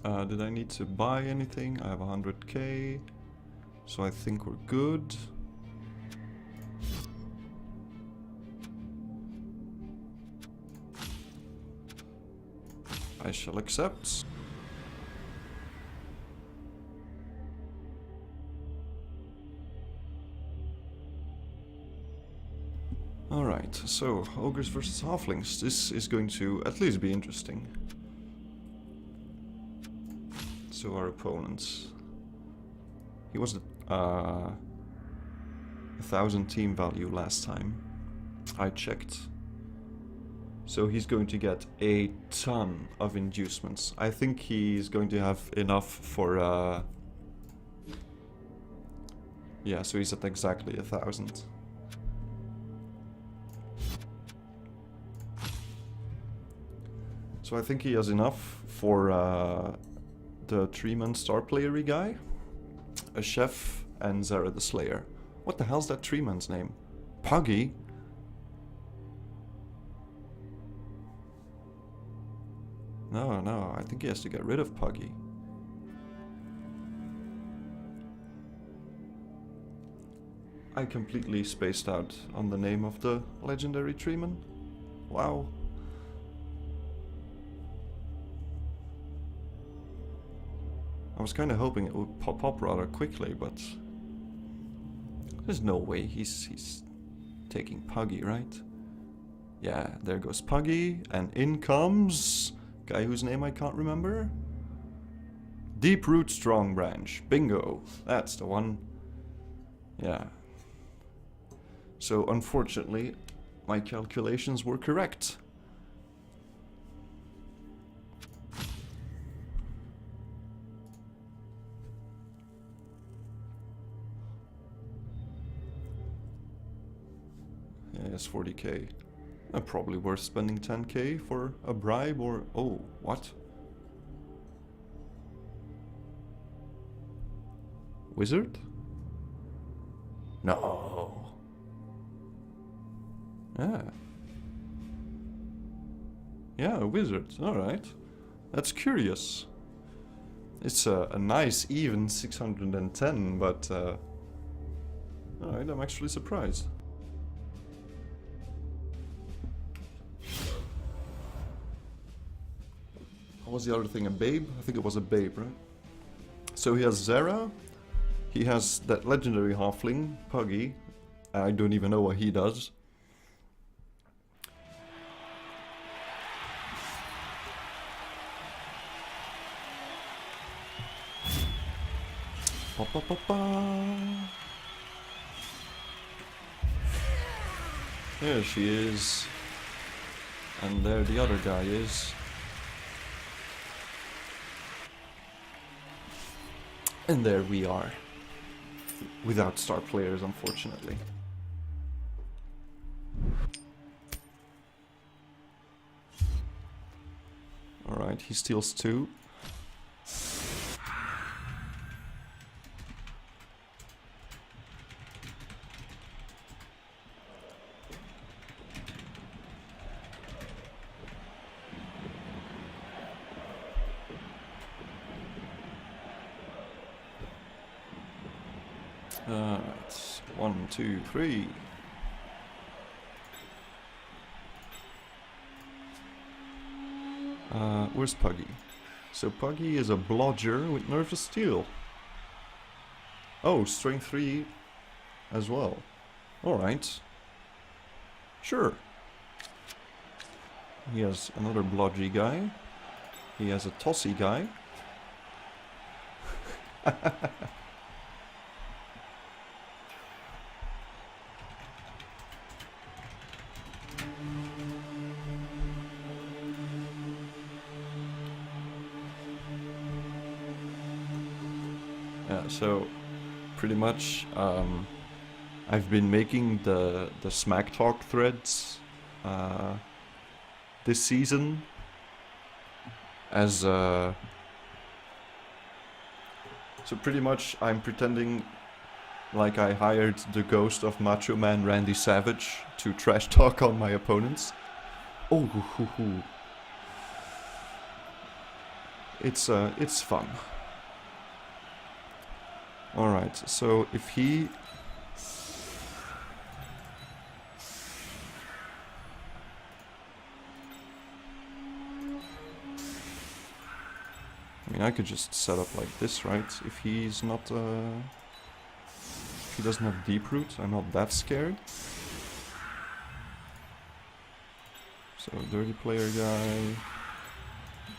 Did I need to buy anything? I have 100k, so I think we're good. I shall accept. Alright, so Ogres versus Halflings. This is going to at least be interesting. So our opponents. He was the 1000 team value last time I checked. So he's going to get a ton of inducements. I think he's going to have enough for yeah, so he's at exactly 1000. So I think he has enough for the 3-man star playery guy, a chef, and Zara the Slayer. What the hell's that 3-man's name? Puggy? No, I think he has to get rid of Puggy. I completely spaced out on the name of the legendary 3-man. Wow. I was kind of hoping it would pop up rather quickly, but there's no way he's taking Puggy, right? Yeah, there goes Puggy, and in comes guy whose name I can't remember. Deep Root Strong Branch. Bingo, that's the one. Yeah. So unfortunately, my calculations were correct. Yes, 40k. Probably worth spending 10k for a bribe or... Oh, what? Wizard? No. Yeah. Yeah, a wizard. Alright. That's curious. It's a nice even 610, but... Alright, I'm actually surprised. What was the other thing? A babe? I think it was a babe, right? So he has Zara. He has that legendary halfling, Puggy. I don't even know what he does. Ba, ba, ba, ba. There she is. And there the other guy is. And there we are. Without star players, unfortunately. Alright, he steals 2. Alright, 1, 2, 3. Where's Puggy? So Puggy is a blodger with nervous steel. Oh, strength 3 as well. Alright. Sure. He has another blodgy guy. He has a tossy guy. Yeah, so pretty much I've been making the smack talk threads this season as so pretty much I'm pretending like I hired the ghost of Macho Man Randy Savage to trash talk on my opponents. Oh, hoo, hoo, hoo. it's fun. Alright, so if he... I mean, I could just set up like this, right? If he's not... if he doesn't have Deep Root, I'm not that scared. So, Dirty Player guy,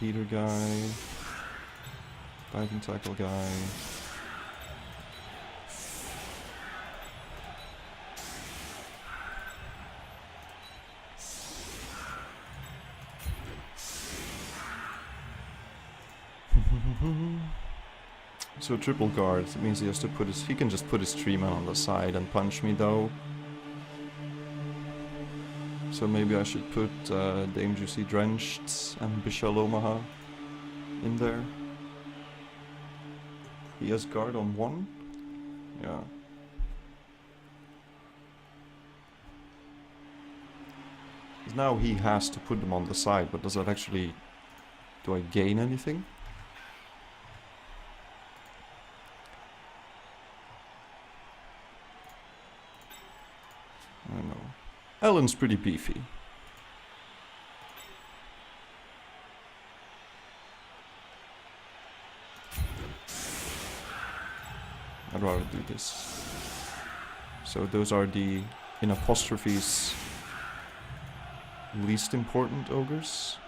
Heater guy, Diving Tackle guy. So triple guard, it means he has to put his... He can just put his 3-man on the side and punch me though. So maybe I should put Dame Juicy Drenched and Bishal Omaha in there. He has guard on 1? Yeah. Now he has to put them on the side, but does that actually... Do I gain anything? I don't know. Ellen's pretty beefy. I'd rather do this. So those are the, in apostrophes, least important ogres.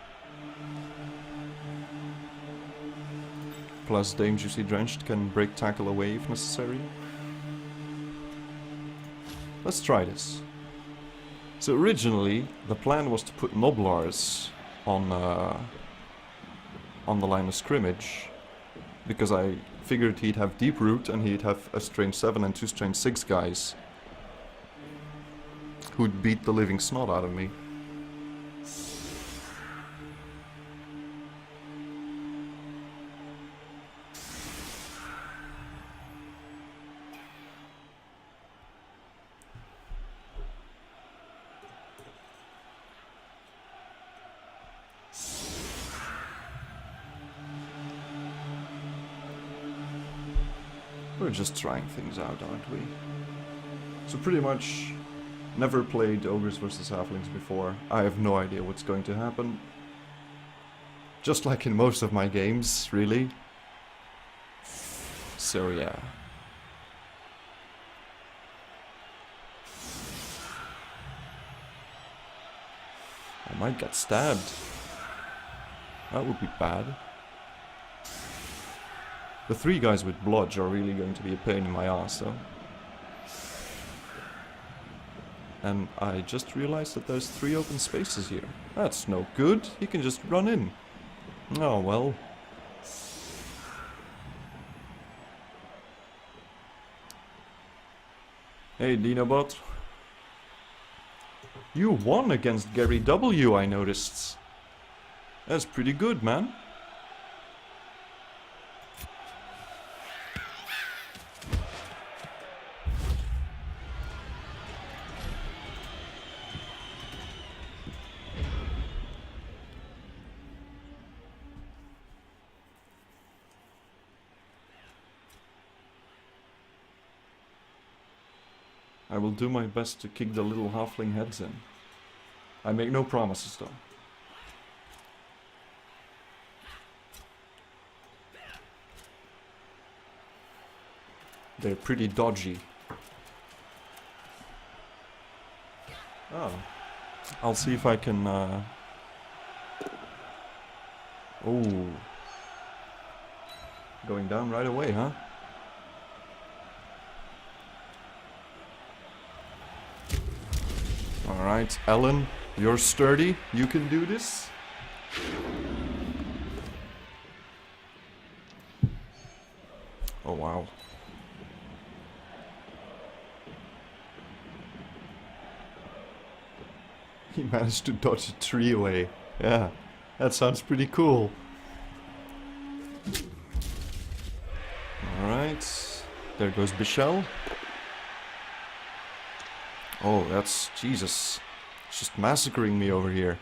Plus Dame Juicy Drenched can break tackle away if necessary. Let's try this. So originally the plan was to put Noblars on the line of scrimmage, because I figured he'd have Deep Root and he'd have a Strange 7 and 2 Strange 6 guys who'd beat the living snot out of me. We're just trying things out, aren't we? So pretty much never played Ogres versus Halflings before. I have no idea what's going to happen. Just like in most of my games, really. So yeah. I might get stabbed. That would be bad. The 3 guys with blodge are really going to be a pain in my ass, though. And I just realized that there's 3 open spaces here. That's no good. He can just run in. Oh well. Hey, Dinobot. You won against Gary W, I noticed. That's pretty good, man. I will do my best to kick the little halfling heads in. I make no promises though. They're pretty dodgy. Oh. I'll see if I can Oh. Going down right away, huh? Alright, Ellen, you're sturdy. You can do this. Oh, wow. He managed to dodge a tree away. Yeah, that sounds pretty cool. Alright, there goes Bichelle. Oh, that's... Jesus. It's just massacring me over here.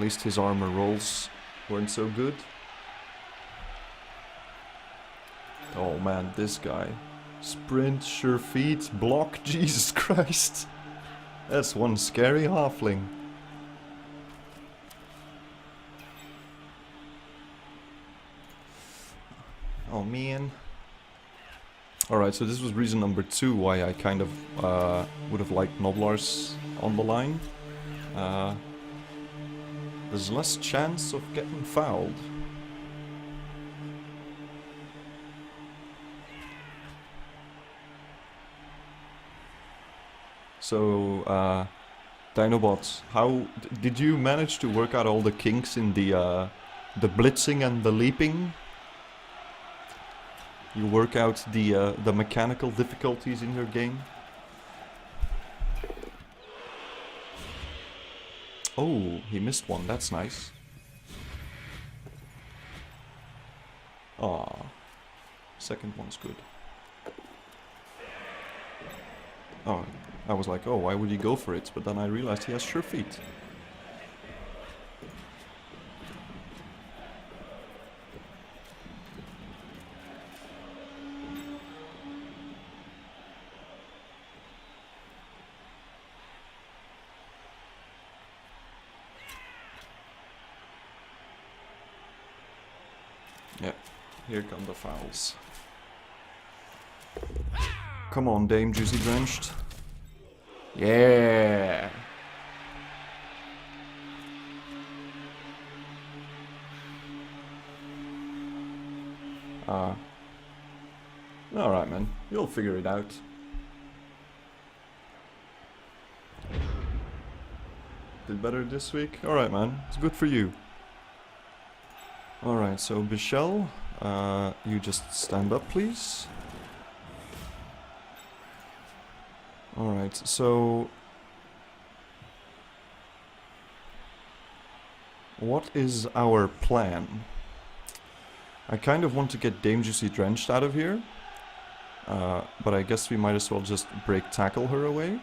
At least his armor rolls weren't so good. Oh man, this guy. Sprint, sure feet, block, Jesus Christ. That's one scary halfling. Oh man. Alright, so this was reason number 2 why I kind of would have liked Noblars on the line. There's less chance of getting fouled. So, Dinobot, how did you manage to work out all the kinks in the blitzing and the leaping? You work out the mechanical difficulties in your game? Oh, he missed one, that's nice. Ah, second one's good. Oh, I was like, oh, why would he go for it? But then I realized he has sure feet. Yeah, here come the fouls. Come on, Dame Juicy Drenched. Yeah! Alright, man. You'll figure it out. Did better this week? Alright, man. It's good for you. Alright, so Bichelle, you just stand up, please. Alright, so... what is our plan? I kind of want to get Dame Juicy Drenched out of here. But I guess we might as well just break tackle her away.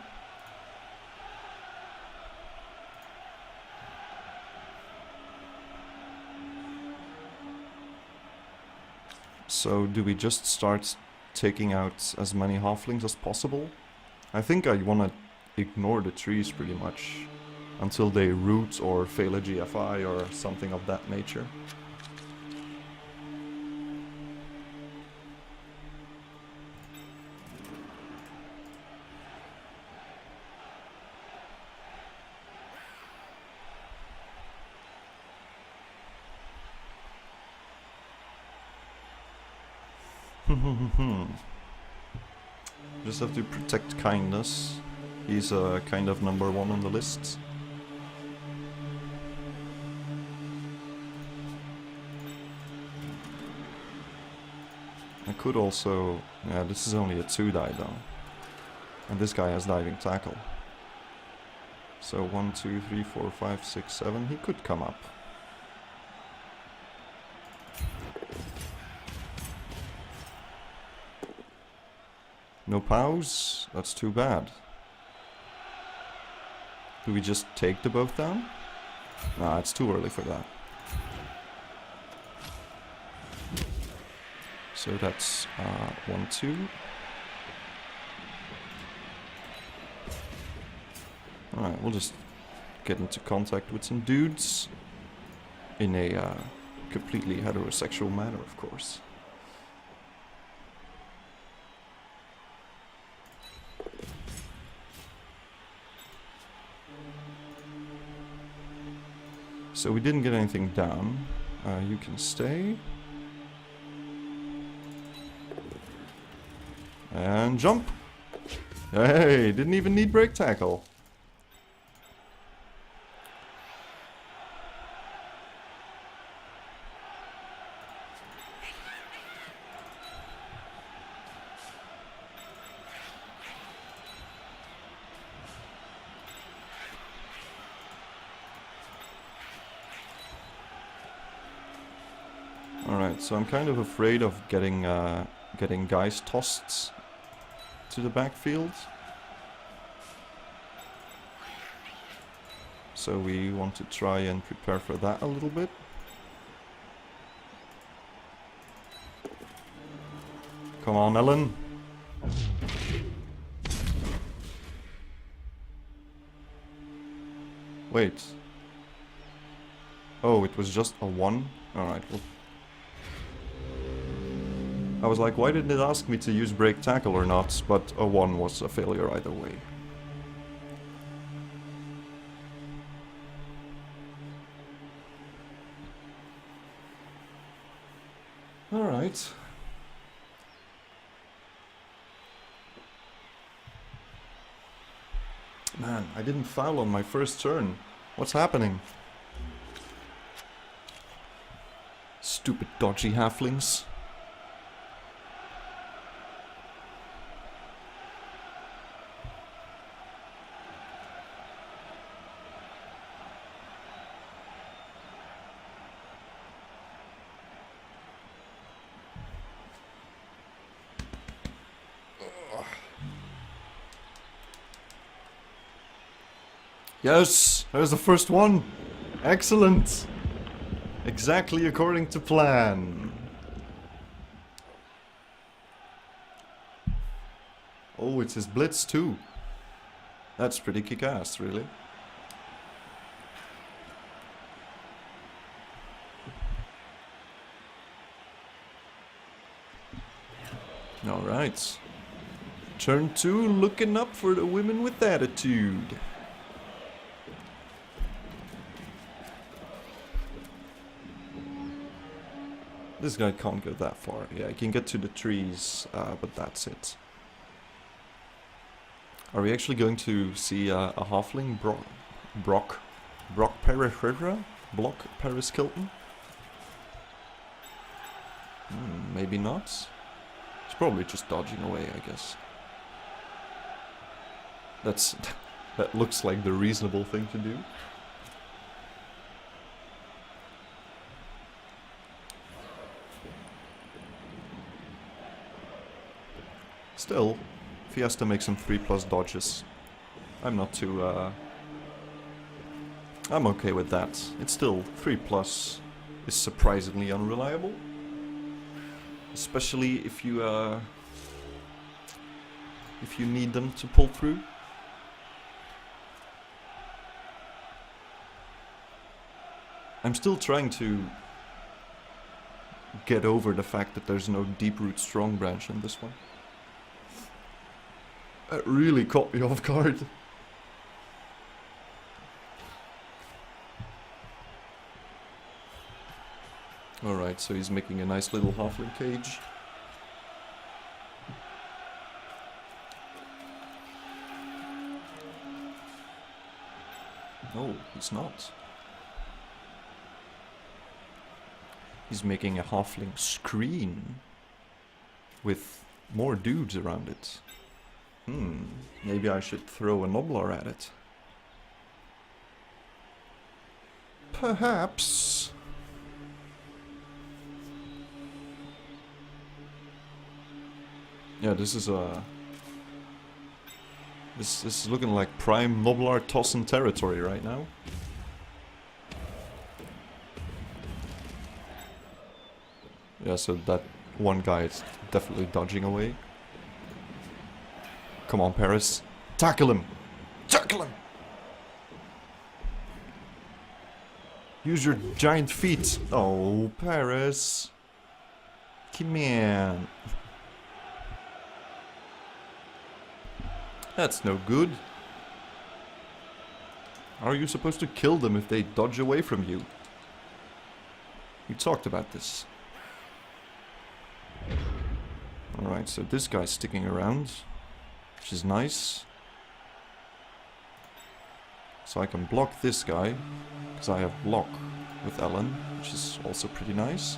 So do we just start taking out as many halflings as possible? I think I want to ignore the trees pretty much until they root or fail a GFI or something of that nature. Just have to protect kindness. He's kind of number 1 on the list. I could also... yeah, this is only a 2-die though. And this guy has diving tackle. So 1, 2, 3, 4, 5, 6, 7. He could come up. No POWs? That's too bad. Do we just take the both down? Nah, it's too early for that. So that's 1, 2. Alright, we'll just get into contact with some dudes. In a completely heterosexual manner, of course. So we didn't get anything down. You can stay. And jump! Hey, didn't even need break tackle. Alright, so I'm kind of afraid of getting guys tossed to the backfield. So we want to try and prepare for that a little bit. Come on, Ellen. Wait. Oh, it was just a 1? Alright, well. I was like, why didn't it ask me to use break tackle or not? But a 1 was a failure either way. Alright. Man, I didn't foul on my first turn. What's happening? Stupid dodgy halflings. Yes, there's the first one. Excellent. Exactly according to plan. Oh, it's his blitz too. That's pretty kick-ass, really. Alright. Turn 2, looking up for the women with attitude. This guy can't go that far. Yeah, he can get to the trees, but that's it. Are we actually going to see a halfling? Brock Pereira? Block Paris Kilton? Maybe not. He's probably just dodging away, I guess. That looks like the reasonable thing to do. Still, if he has to make some 3+ dodges, I'm not too, I'm okay with that. It's still 3+ is surprisingly unreliable. Especially if you need them to pull through. I'm still trying to get over the fact that there's no deep root strong branch in this one. That really caught me off guard. Alright, so he's making a nice little halfling cage. No, he's not. He's making a halfling screen with more dudes around it. Maybe I should throw a Noblar at it. Perhaps. Yeah, this is this is looking like prime Noblar Tossin territory right now. Yeah, so that one guy is definitely dodging away. Come on, Paris. Tackle him! Tackle him! Use your giant feet. Oh, Paris. Come on. That's no good. How are you supposed to kill them if they dodge away from you? We talked about this. Alright, so this guy's sticking around, which is nice. So I can block this guy, because I have block with Ellen, which is also pretty nice.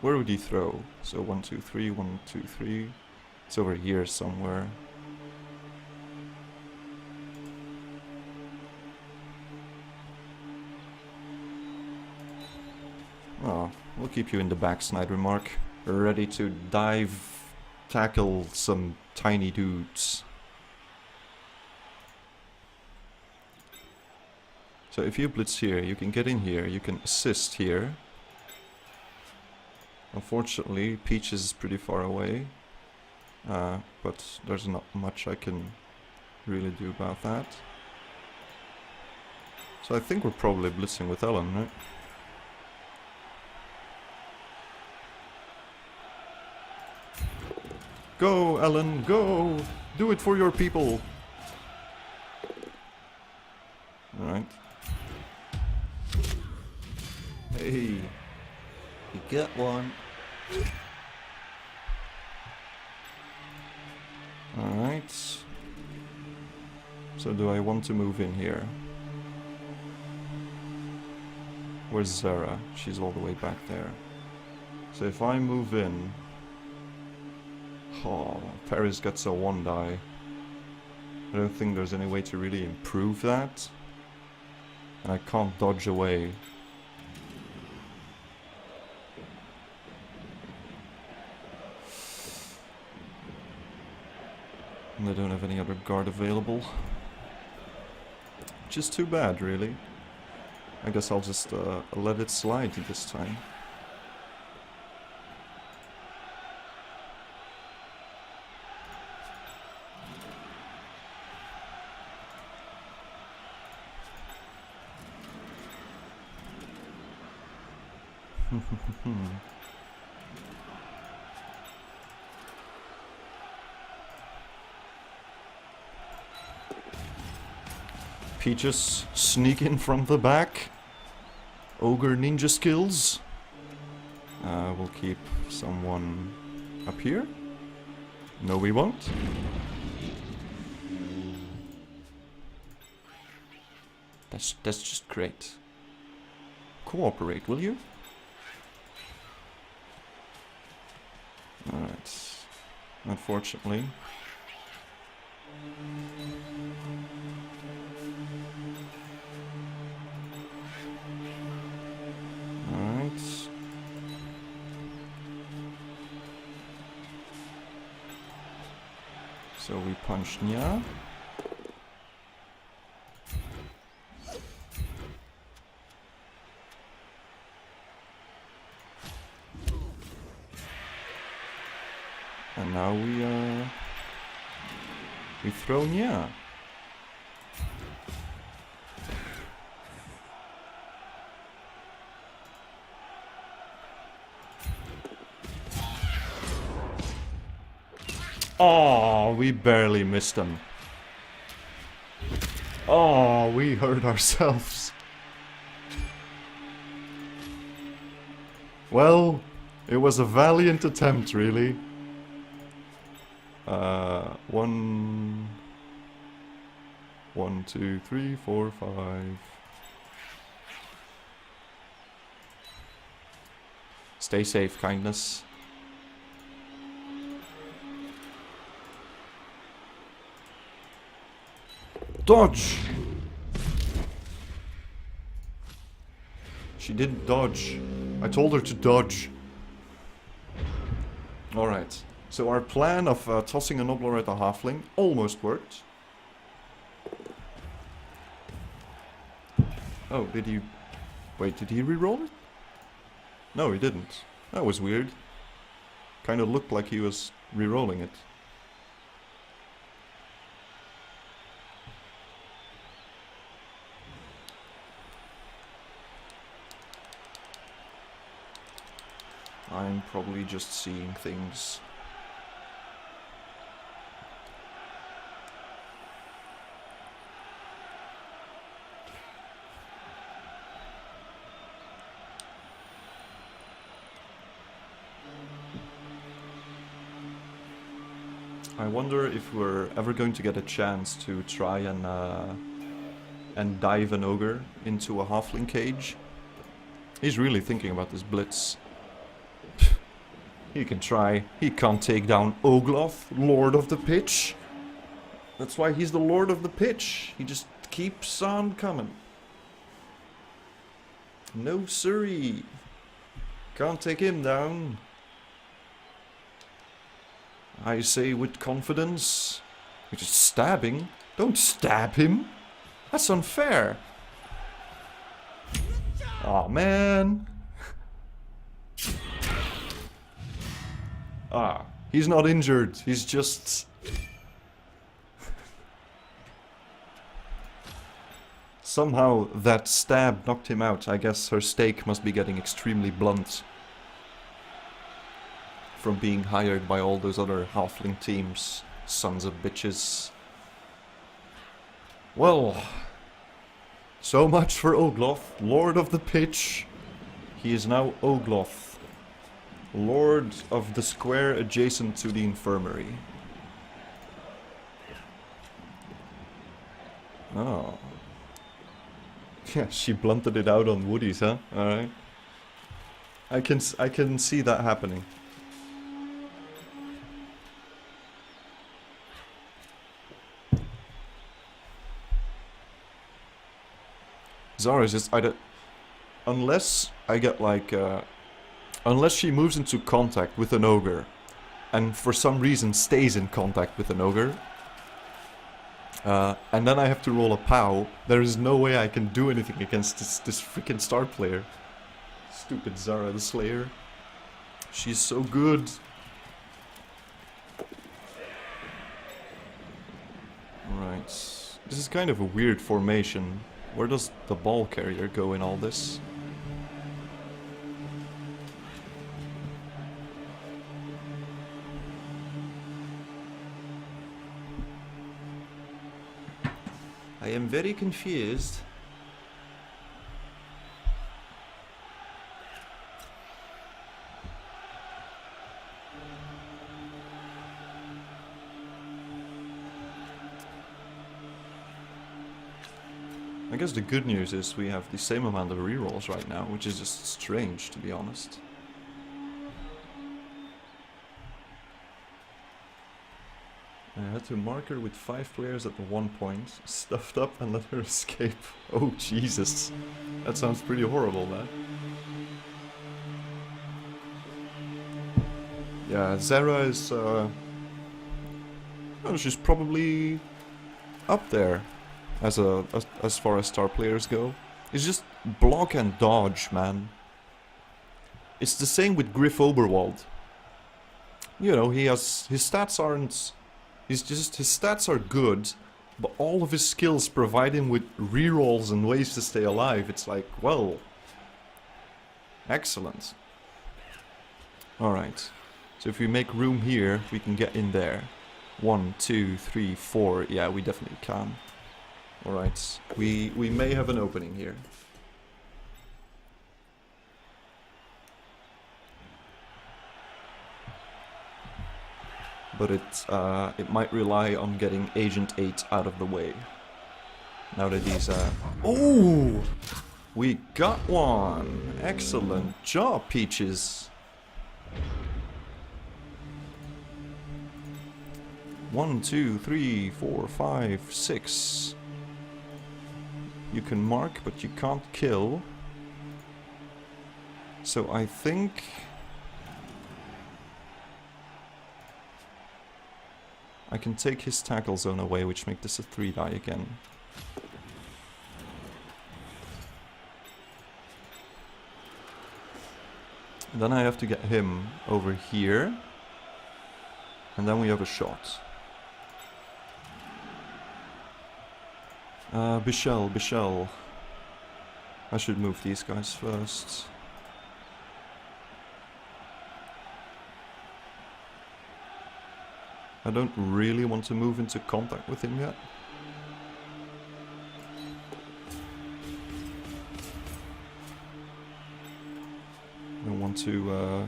Where would he throw? So 1, 2, 3, 1, 2, 3. It's over here somewhere. Oh, we'll keep you in the back, Snyder Mark. ready to tackle some tiny dudes. So if you blitz here, you can get in here, you can assist here. Unfortunately, Peach is pretty far away, but there's not much I can really do about that. So I think we're probably blitzing with Ellen, right? Go, Ellen, go! Do it for your people! Alright. Hey, you get one. Alright. So do I want to move in here? Where's Zara? She's all the way back there. So if I move in... Oh, Paris gets a 1 die. I don't think there's any way to really improve that. And I can't dodge away. And I don't have any other guard available. Which is too bad, really. I guess I'll just let it slide this time. Peaches sneak in from the back. Ogre ninja skills. We'll keep someone up here. No, we won't. That's just great. Cooperate, will you? Alright. Unfortunately. Alright. So we punch Nya. And now we throw Nya. Oh, we barely missed them. Oh, we hurt ourselves. Well, it was a valiant attempt, really. 1, 2, 3, 4, 5. Stay safe, kindness. Dodge! She didn't dodge. I told her to dodge. Alright. So our plan of tossing a Nobbler at a Halfling almost worked. Oh, did he... Wait, did he reroll it? No, he didn't. That was weird. Kinda looked like he was rerolling it. I'm probably just seeing things. I wonder if we're ever going to get a chance to try and dive an ogre into a halfling cage. He's really thinking about this blitz. He can try. He can't take down Ogloth, Lord of the Pitch. That's why he's the Lord of the Pitch. He just keeps on coming. No siree. Can't take him down. I say with confidence. You're just stabbing. Don't stab him. That's unfair. Oh man. Ah, he's not injured. He's just... Somehow that stab knocked him out. I guess her stake must be getting extremely blunt from being hired by all those other halfling teams. Sons of bitches. Well, so much for Ogloth, Lord of the Pitch. He is now Ogloth, Lord of the square adjacent to the infirmary. Oh. Yeah, she blunted it out on Woodies, huh? Alright. I can see that happening. Zara is just... unless I get like... unless she moves into contact with an ogre, and for some reason stays in contact with an ogre, and then I have to roll a POW, there is no way I can do anything against this freaking star player. Stupid Zara the Slayer. She's so good. Right. This is kind of a weird formation. Where does the ball carrier go in all this? I am very confused. I guess the good news is we have the same amount of rerolls right now, which is just strange, to be honest. I had to mark her with 5 players at one point, stuffed up and let her escape. Oh Jesus, that sounds pretty horrible, man. Yeah, Zara is, oh, she's probably up there as far as star players go. It's just block and dodge, man. It's the same with Griff Oberwald. You know, his stats aren't... his stats are good, but all of his skills provide him with rerolls and ways to stay alive. It's like, well... excellent. Alright. So if we make room here, we can get in there. 1, 2, 3, 4. Yeah, we definitely can. Alright. We may have an opening here. But it might rely on getting Agent 8 out of the way. Now that he's... oh! We got one! Excellent job, Peaches! 1, 2, 3, 4, 5, 6. You can mark, but you can't kill. So I think... I can take his tackle zone away, which makes this a 3-die again. And then I have to get him over here. And then we have a shot. Bichelle. I should move these guys first. I don't really want to move into contact with him yet. I want to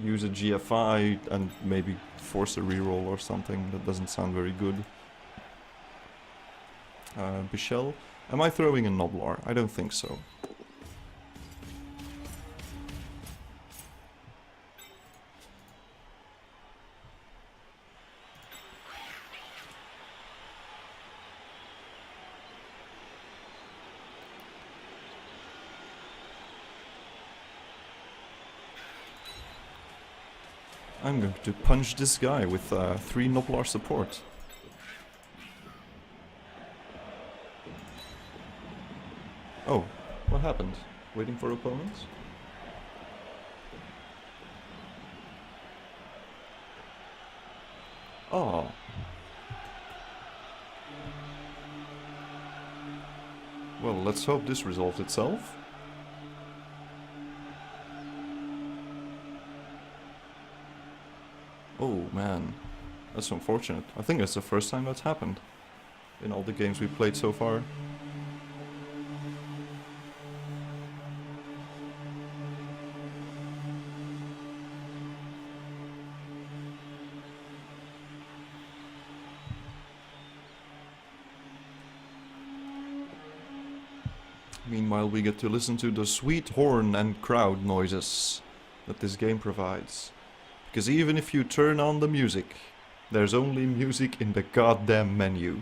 use a GFI and maybe force a reroll or something. That doesn't sound very good. Bichelle. Am I throwing a Noblar? I don't think so. I'm going to punch this guy with 3 Noblar support. Oh, what happened? Waiting for opponents? Oh. Well, let's hope this resolves itself. Oh man, that's unfortunate. I think that's the first time that's happened in all the games we've played so far. Meanwhile, we get to listen to the sweet horn and crowd noises that this game provides. Because even if you turn on the music, there's only music in the goddamn menu.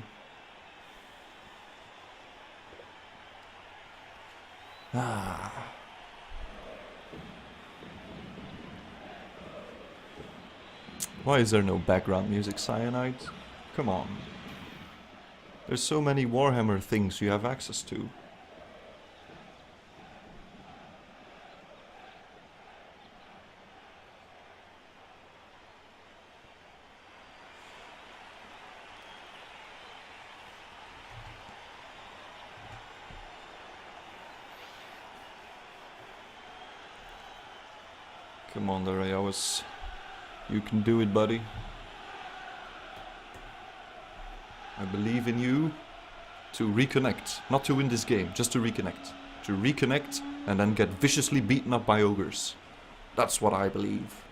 Ah. Why is there no background music, Cyanide? Come on. There's so many Warhammer things you have access to. Come on, Darayawus. You can do it, buddy. I believe in you to reconnect. Not to win this game, just to reconnect. To reconnect and then get viciously beaten up by ogres. That's what I believe.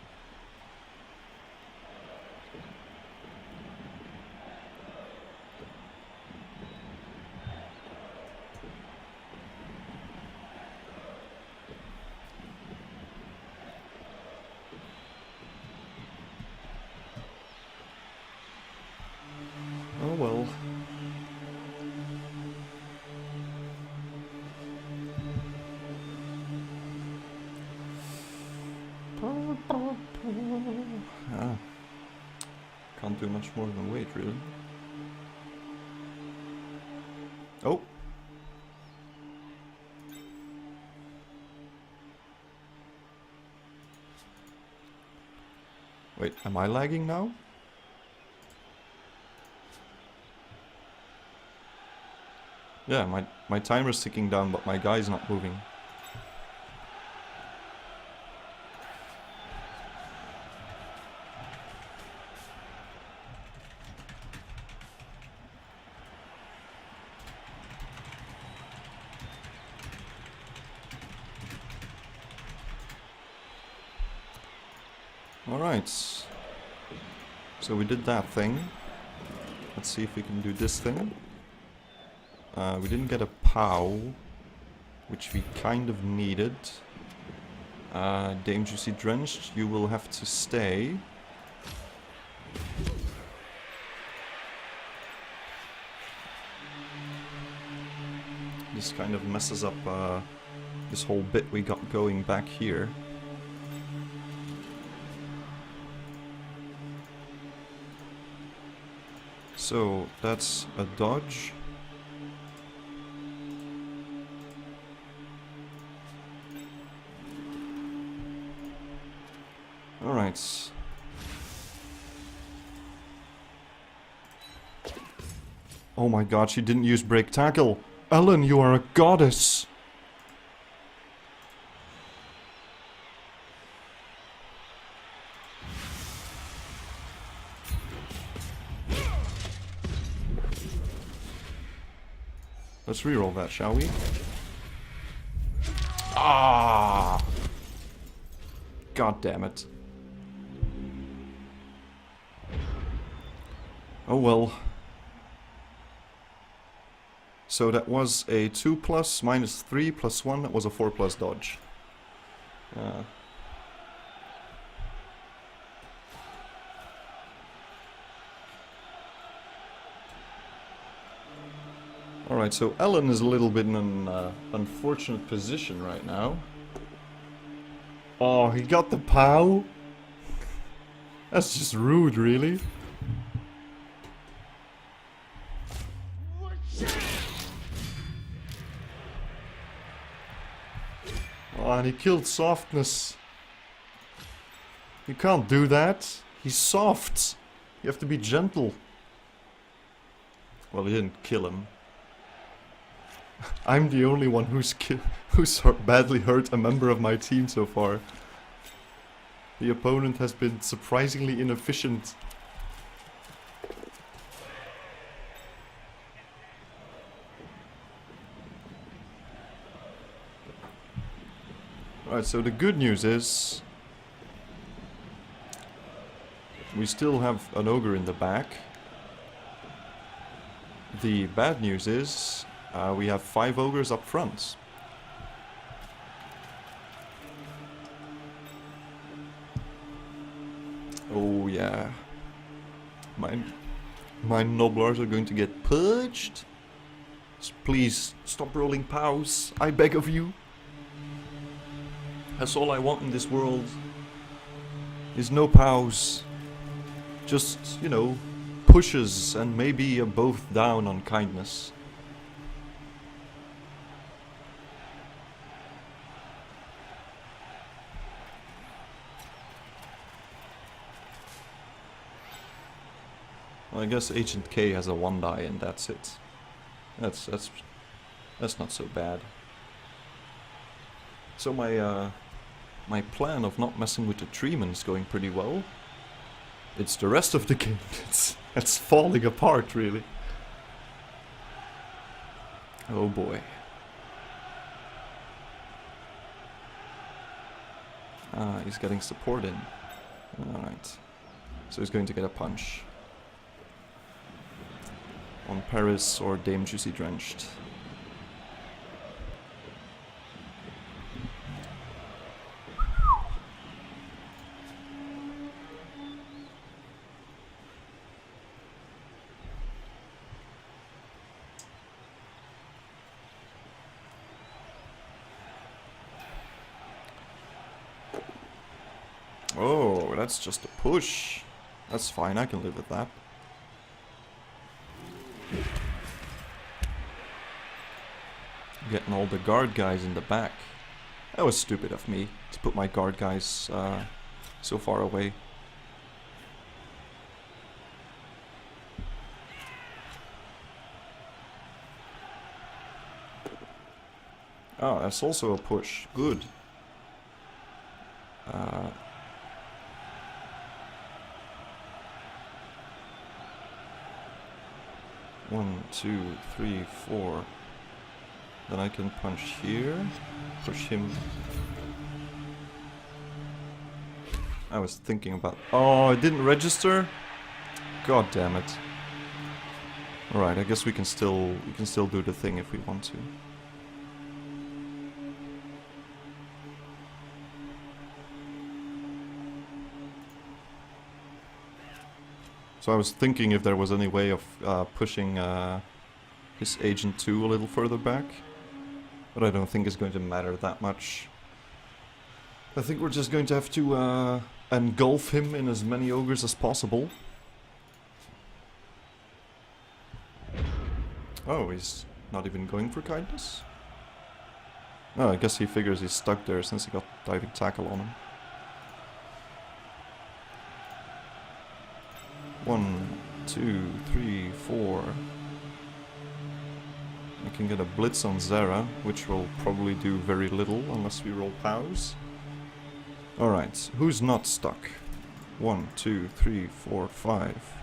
Oh well. Ah. Can't do much more than wait, really. Oh! Wait, am I lagging now? Yeah, my timer's ticking down, but my guy's not moving. Alright. So we did that thing. Let's see if we can do this thing. We didn't get a POW, which we kind of needed. Dangerously drenched, you will have to stay. This kind of messes up this whole bit we got going back here. So that's a dodge. Alright. Oh my god, she didn't use break tackle. Ellen, you are a goddess. Let's reroll that, shall we? Ah! God damn it. Oh well. So that was a 2+ minus 3 plus 1, that was a 4+ dodge. Alright, so Ellen is a little bit in an unfortunate position right now. Oh, he got the POW? That's just rude, really. Oh, and he killed Softness. You can't do that. He's soft. You have to be gentle. Well, he didn't kill him. I'm the only one who's badly hurt a member of my team so far. The opponent has been surprisingly inefficient. Alright, so the good news is we still have an ogre in the back. The bad news is we have 5 ogres up front. Oh yeah. My Noblars are going to get purged. Please stop rolling POWs, I beg of you. That's all I want in this world. Is no POWs. Just, you know, pushes and maybe a both down on kindness. Well, I guess Agent K has a 1 die and that's it. That's not so bad. So my plan of not messing with the treeman is going pretty well. It's the rest of the game that's falling apart, really. Oh boy. Ah, he's getting support in. Alright. So he's going to get a punch. On Paris or Dame Juicy Drenched. Oh, that's just a push. That's fine, I can live with that. Getting all the guard guys in the back. That was stupid of me to put my guard guys so far away. Oh, that's also a push. Good. 1, 2, 3, 4. Then I can punch here. Push him. I was thinking about... Oh, it didn't register? God damn it. Alright, I guess we can still do the thing if we want to. So I was thinking if there was any way of pushing his Agent 2 a little further back. But I don't think it's going to matter that much. I think we're just going to have to engulf him in as many ogres as possible. Oh, he's not even going for kindness? Oh, I guess he figures he's stuck there since he got diving tackle on him. 1, 2, 3, 4. I can get a blitz on Zera, which will probably do very little unless we roll POWs. Alright, who's not stuck? 1, 2, 3, 4, 5.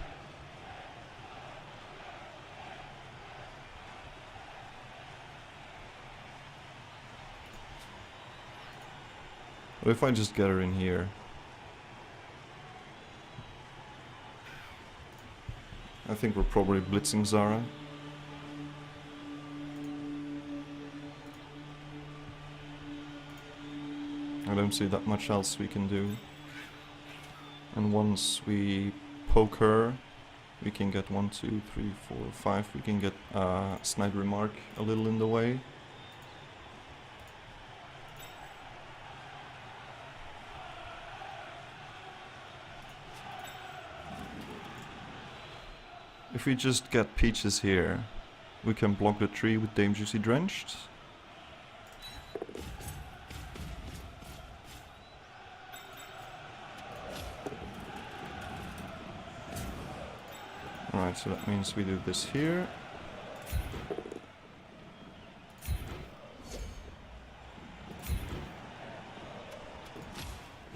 What if I just get her in here? I think we're probably blitzing Zara. I don't see that much else we can do. And once we poke her, we can get 1, 2, 3, 4, 5. We can get Snide Remark a little in the way. If we just get Peaches here, we can block the tree with Dangerously Drenched. Alright, so that means we do this here.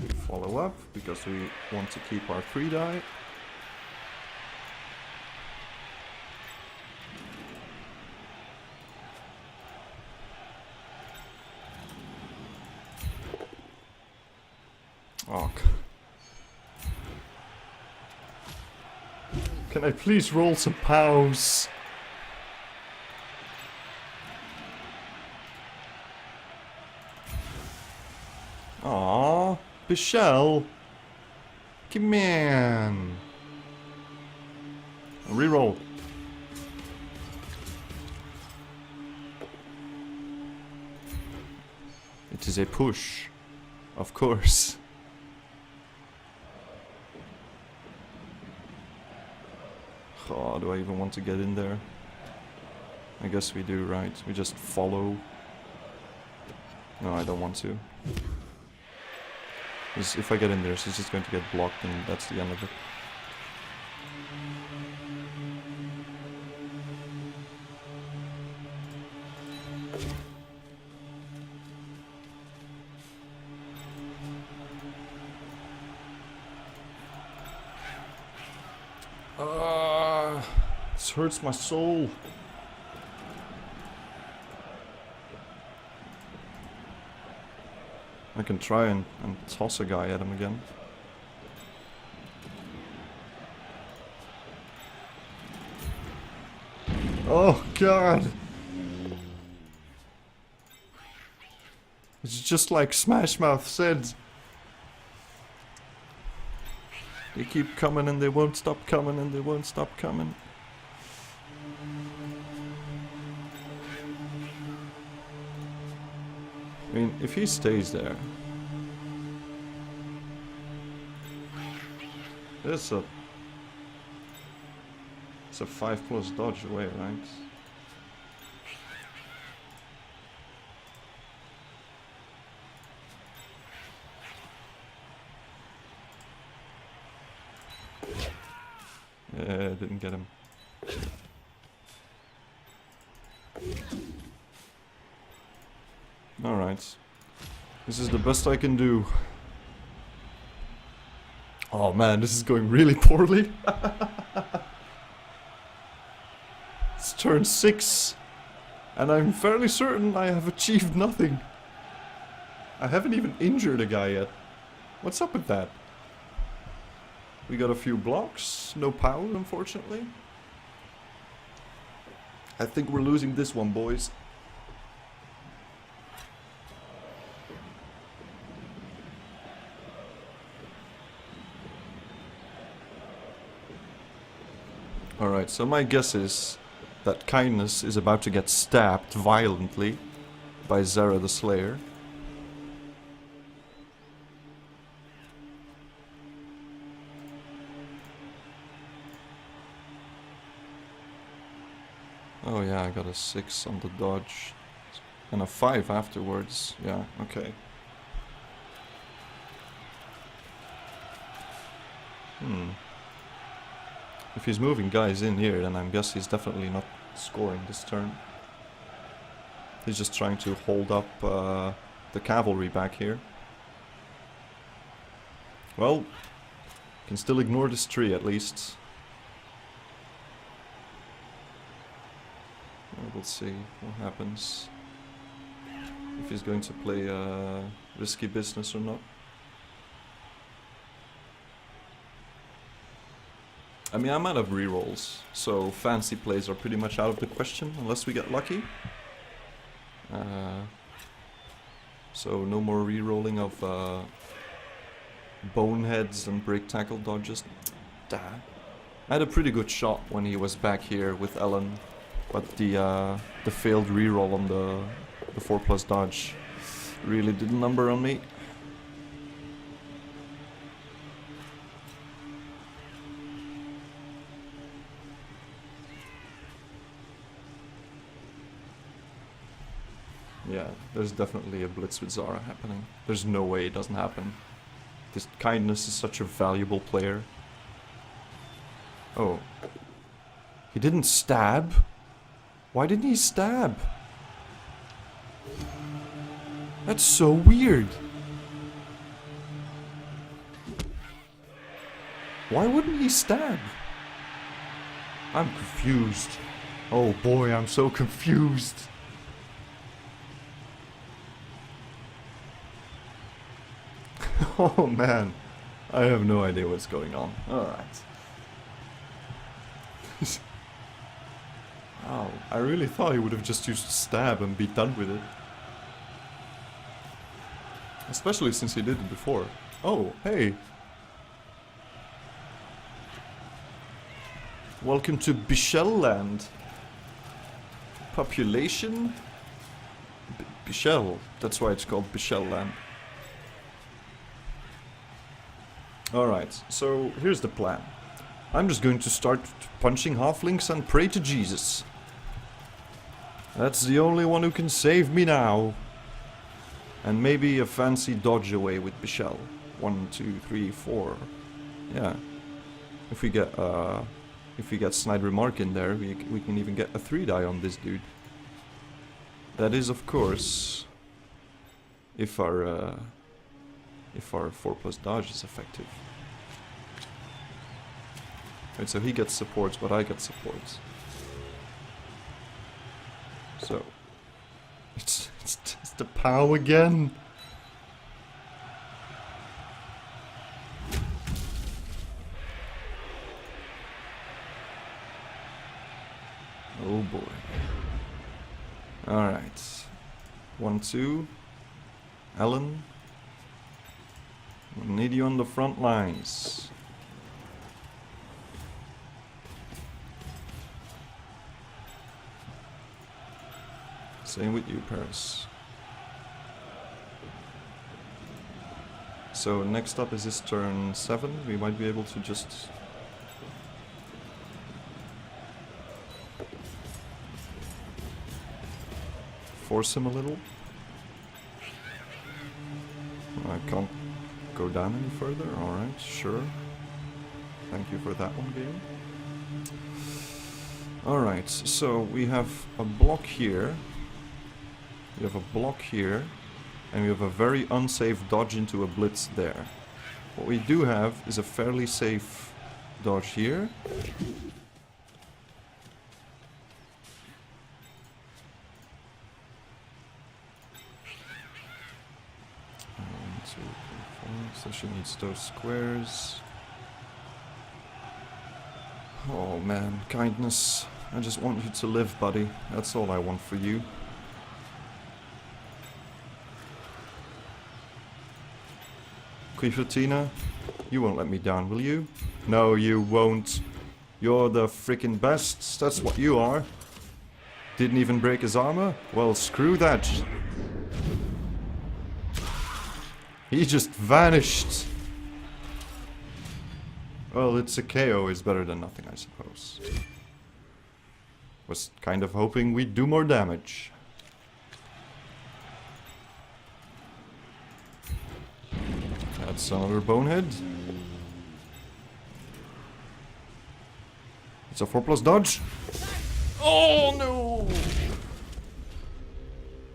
We follow up because we want to keep our 3 die. Oh, can I please roll some pows? Aww, Bichelle. Come on. Reroll. It is a push, of course. Oh, do I even want to get in there? I guess we do, right? We just follow. No, I don't want to. Because if I get in there, she's just going to get blocked and that's the end of it. This hurts my soul. I can try and toss a guy at him again. Oh god! It's just like Smash Mouth said. They keep coming and they won't stop coming and they won't stop coming. I mean, if he stays there... It's a 5+ dodge away, right? Yeah, didn't get him. Alright. This is the best I can do. Oh man, this is going really poorly. It's turn 6. And I'm fairly certain I have achieved nothing. I haven't even injured a guy yet. What's up with that? We got a few blocks. No power, unfortunately. I think we're losing this one, boys. Alright, so my guess is that Kindness is about to get stabbed violently by Zara the Slayer. Oh yeah, I got a 6 on the dodge. And a 5 afterwards. Yeah, okay. If he's moving guys in here, then I guess he's definitely not scoring this turn. He's just trying to hold up the cavalry back here. Well, can still ignore this tree at least. We'll see what happens. If he's going to play risky business or not. I mean, I'm out of rerolls, so fancy plays are pretty much out of the question unless we get lucky. So no more rerolling of boneheads and break tackle dodges. I had a pretty good shot when he was back here with Ellen, but the failed reroll on the 4+ dodge really did a number on me. Yeah, there's definitely a blitz with Zara happening. There's no way it doesn't happen. This Kindness is such a valuable player. Oh. He didn't stab? Why didn't he stab? That's so weird. Why wouldn't he stab? I'm confused. Oh boy, I'm so confused. Oh man, I have no idea what's going on. Alright. Wow, I really thought he would have just used stab and be done with it. Especially since he did it before. Oh, hey. Welcome to Bichelle Land. Population? Bichelle. That's why it's called Bichelle Land. Alright, so here's the plan. I'm just going to start punching halflings and pray to Jesus. That's the only one who can save me now. And maybe a fancy dodge away with Bichelle. 1, 2, 3, 4. Yeah. If we get Snide Remark in there, we can even get a 3-die on this dude. That is, of course, if our 4+ dodge is effective. Right, so he gets supports, but I get supports. So it's the POW again. Oh boy. Alright. 1, 2. Alan. We need you on the front lines. Same with you, Paris. So next up is his turn 7. We might be able to just force him a little. I can't go down any further. Alright, sure. Thank you for that one, game. Alright, so we have a block here. We have a block here. And we have a very unsafe dodge into a blitz there. What we do have is a fairly safe dodge here. 1, 2, 3, 4. So she needs those squares. Oh man, Kindness. I just want you to live, buddy. That's all I want for you. Quifatina, you won't let me down, will you? No, you won't. You're the freaking best. That's what you are. Didn't even break his armor? Well, screw that. He just vanished. Well, it's a KO is better than nothing, I suppose. Was kind of hoping we'd do more damage. That's another bonehead. It's a 4+ dodge. Oh no!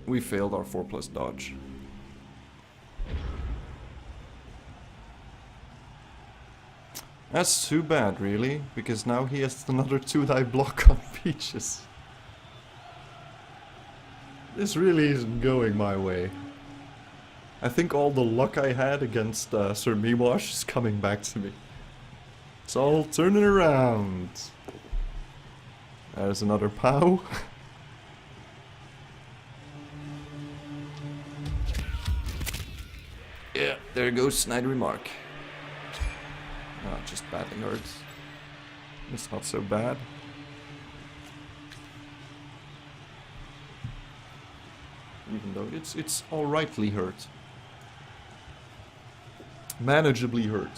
We failed our 4+ dodge. That's too bad, really, because now he has another 2-die block on Peaches. This really isn't going my way. I think all the luck I had against Sir Miwash is coming back to me. It's all turning around. There's another POW. Yeah, there goes Snide Remark. Oh, just badly hurt. It's not so bad. Even though it's alrightly hurt. Manageably hurt.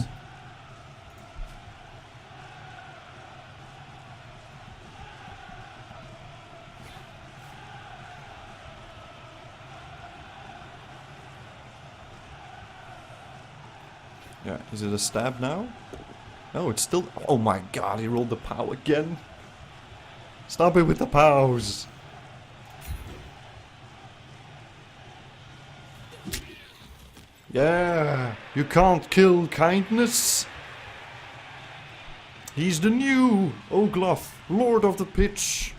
Yeah, is it a stab now? No, it's still... Oh my god, he rolled the POW again. Stop it with the POWs. Yeah, you can't kill kindness. He's the new Ogres, Lord of the Pitch.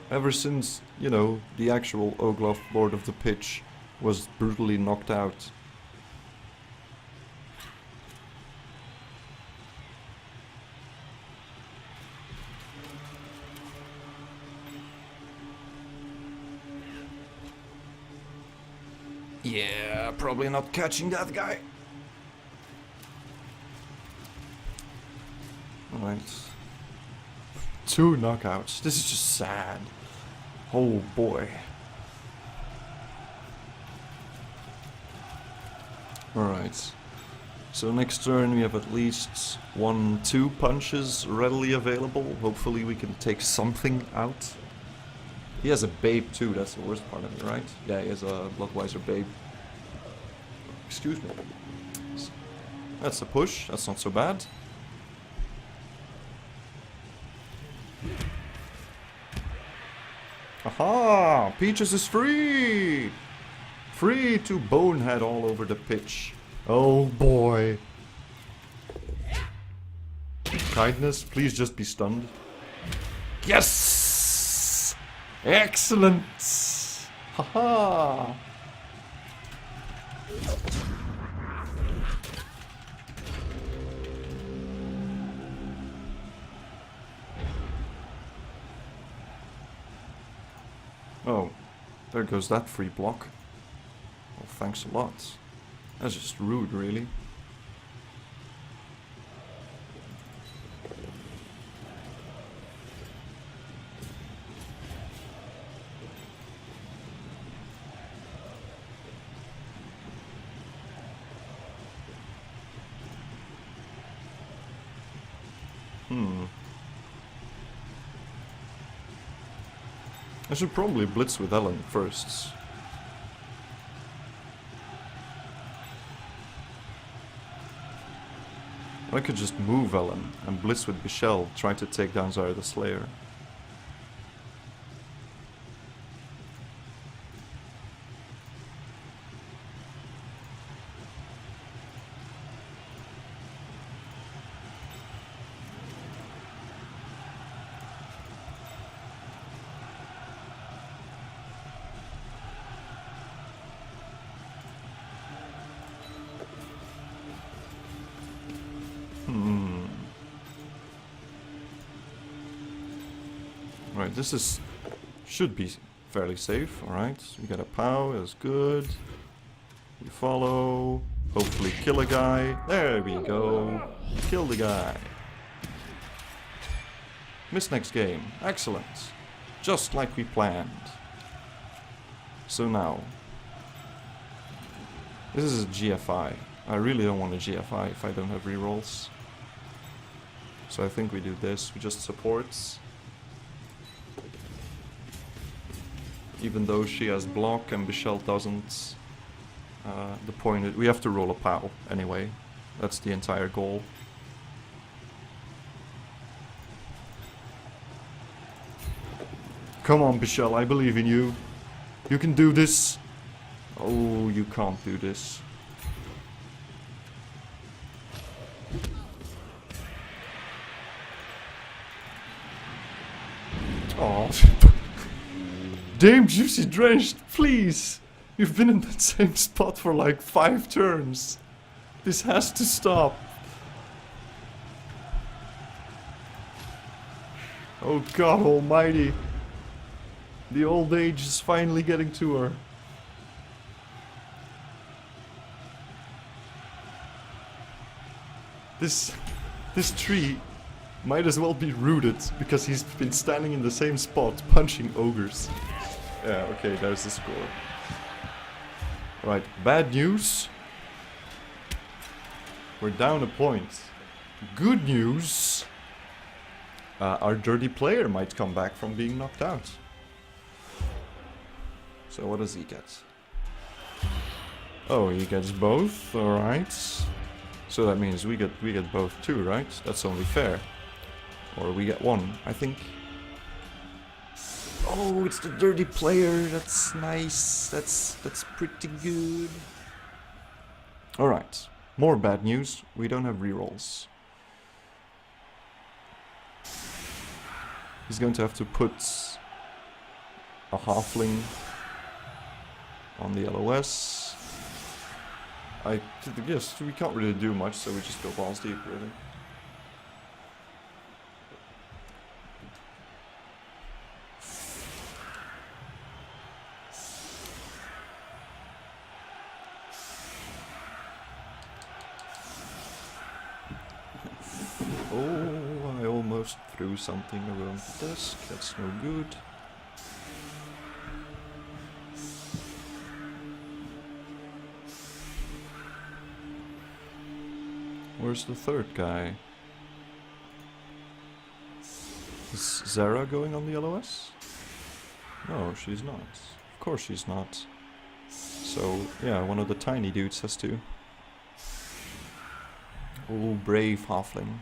Ever since, you know, the actual Ogres, Lord of the Pitch was brutally knocked out. Yeah, probably not catching that guy. Alright. 2 knockouts. This is just sad. Oh boy. Alright. So next turn we have at least 1-2 punches readily available. Hopefully we can take something out. He has a babe too, that's the worst part of it, right? Yeah, he has a Bloodweiser babe. Excuse me. That's a push, that's not so bad. Aha! Peaches is free! Free to bonehead all over the pitch. Oh boy. Kindness, please just be stunned. Yes! Excellent! Haha! Oh, there goes that free block. Well, thanks a lot. That's just rude, really. I should probably blitz with Ellen first. I could just move Ellen and blitz with Michelle, try to take down Zara the Slayer. Right, this should be fairly safe. Alright, we got a POW, that's good. We follow, hopefully kill a guy. There we go. Kill the guy. Miss next game. Excellent. Just like we planned. So now, this is a GFI. I really don't want a GFI if I don't have rerolls. So I think we do this. We just support. Even though she has block and Michelle doesn't. The point is, we have to roll a POW anyway. That's the entire goal. Come on, Michelle, I believe in you. You can do this. Oh, you can't do this. Oh. Damn Juicy Drenched, please! You've been in that same spot for like 5 turns. This has to stop. Oh God almighty. The old age is finally getting to her. This tree might as well be rooted because he's been standing in the same spot punching ogres. Yeah, okay, there's the score. Right, bad news. We're down a point. Good news. Our dirty player might come back from being knocked out. So what does he get? Oh, he gets both. All right. So that means we get both too, right? That's only fair. Or we get one, I think. Oh, it's the dirty player. That's nice. That's pretty good. All right. More bad news. We don't have rerolls. He's going to have to put a halfling on the LOS. I guess we can't really do much, so we just go balls deep, really. Oh, I almost threw something around the desk. That's no good. Where's the third guy? Is Zara going on the LOS? No, she's not. Of course she's not. So, yeah, one of the tiny dudes has to. Oh, brave halfling.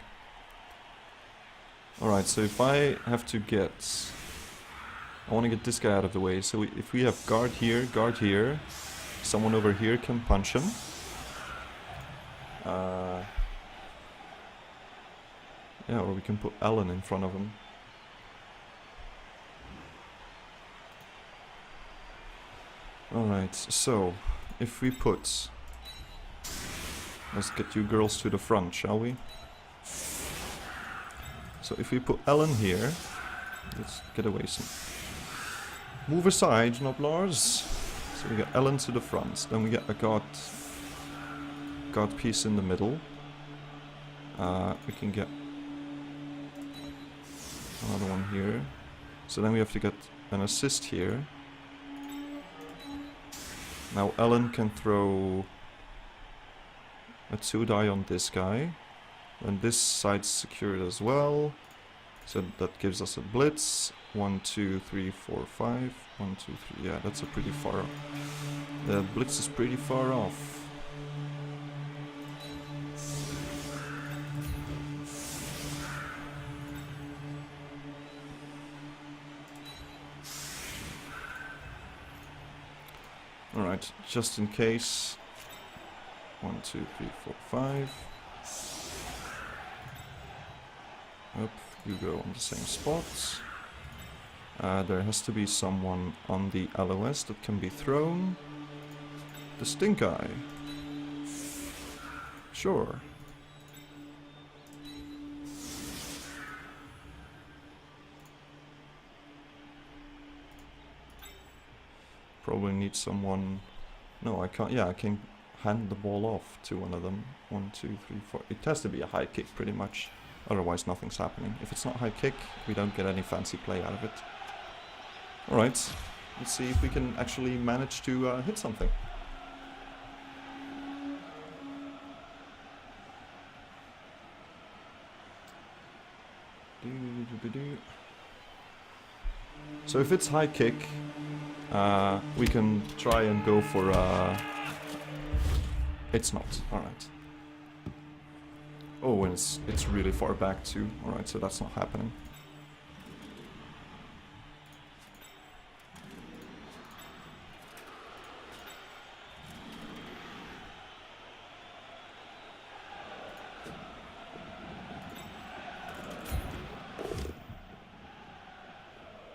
Alright, so if I have to get... I want to get this guy out of the way. So if we have guard here, someone over here can punch him. Yeah, or we can put Alan in front of him. Alright, so if we put... Let's get you girls to the front, shall we? So if we put Ellen here, let's get away some. Move aside, Noblars. So we get Ellen to the front. Then we get a god piece in the middle. We can get another one here. So then we have to get an assist here. Now Ellen can throw a 2-die on this guy. And this side's secured as well. So that gives us a blitz. 1, 2, 3, 4, 5. 1, 2, 3. Yeah, that's a pretty far off. The blitz is pretty far off. Alright, just in case. 1, 2, 3, 4, 5. Up, you go on the same spot. There has to be someone on the LOS that can be thrown. The stink eye. Sure. Probably need someone... No, I can't. Yeah, I can hand the ball off to one of them. 1, 2, 3, 4. It has to be a high kick, pretty much. Otherwise, nothing's happening. If it's not high kick, we don't get any fancy play out of it. Alright, let's see if we can actually manage to hit something. So if it's high kick, we can try and go for... It's not. Alright. Oh, and it's really far back too. Alright, so that's not happening.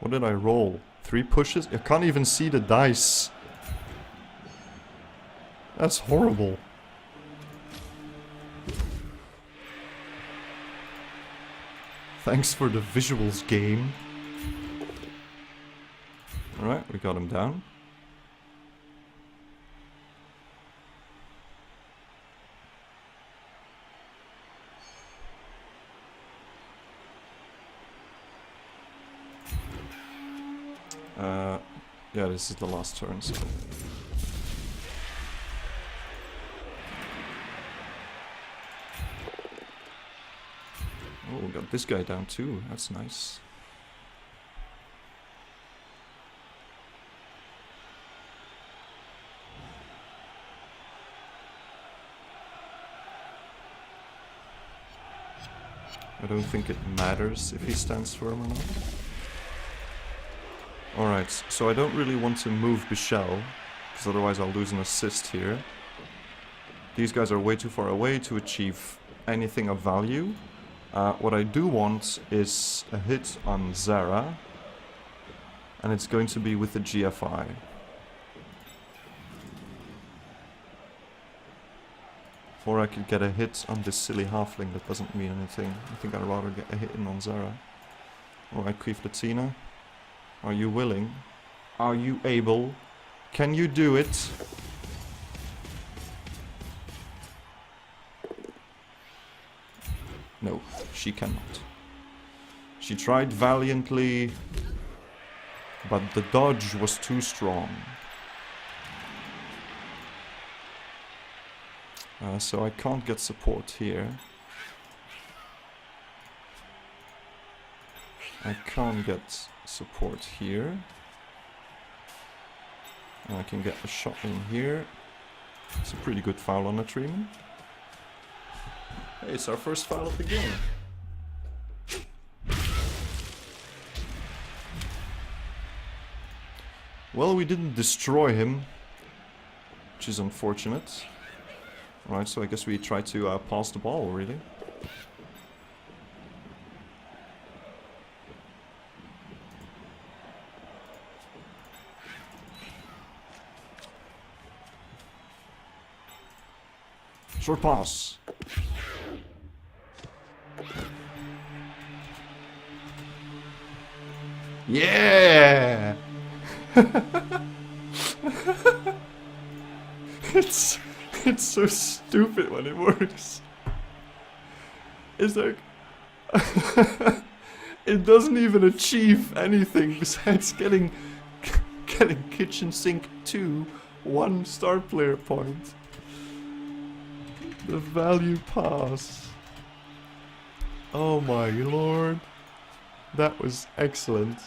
What did I roll? 3 pushes? I can't even see the dice. That's horrible. Thanks for the visuals, game. Alright, we got him down. Yeah, this is the last turn, so... Oh, we got this guy down too. That's nice. I don't think it matters if he stands firm or not. Alright, so I don't really want to move Bichelle, because otherwise I'll lose an assist here. These guys are way too far away to achieve anything of value. What I do want is a hit on Zara, and it's going to be with the GFI. Or I could get a hit on this silly halfling that doesn't mean anything. I think I'd rather get a hit in on Zara. Alright, Queef Latina. Are you willing? Are you able? Can you do it? No, she cannot. She tried valiantly, but the dodge was too strong. So I can't get support here. I can't get support here. And I can get a shot in here. It's a pretty good foul on the Treeman. Hey, it's our first foul of the game. Well, we didn't destroy him, which is unfortunate. Right, so I guess we try to pass the ball, really. Short pass. Yeah! It's so stupid when it works. It's like it doesn't even achieve anything besides getting kitchen sink 2 1 star player point. The value pass. Oh my lord. That was excellent.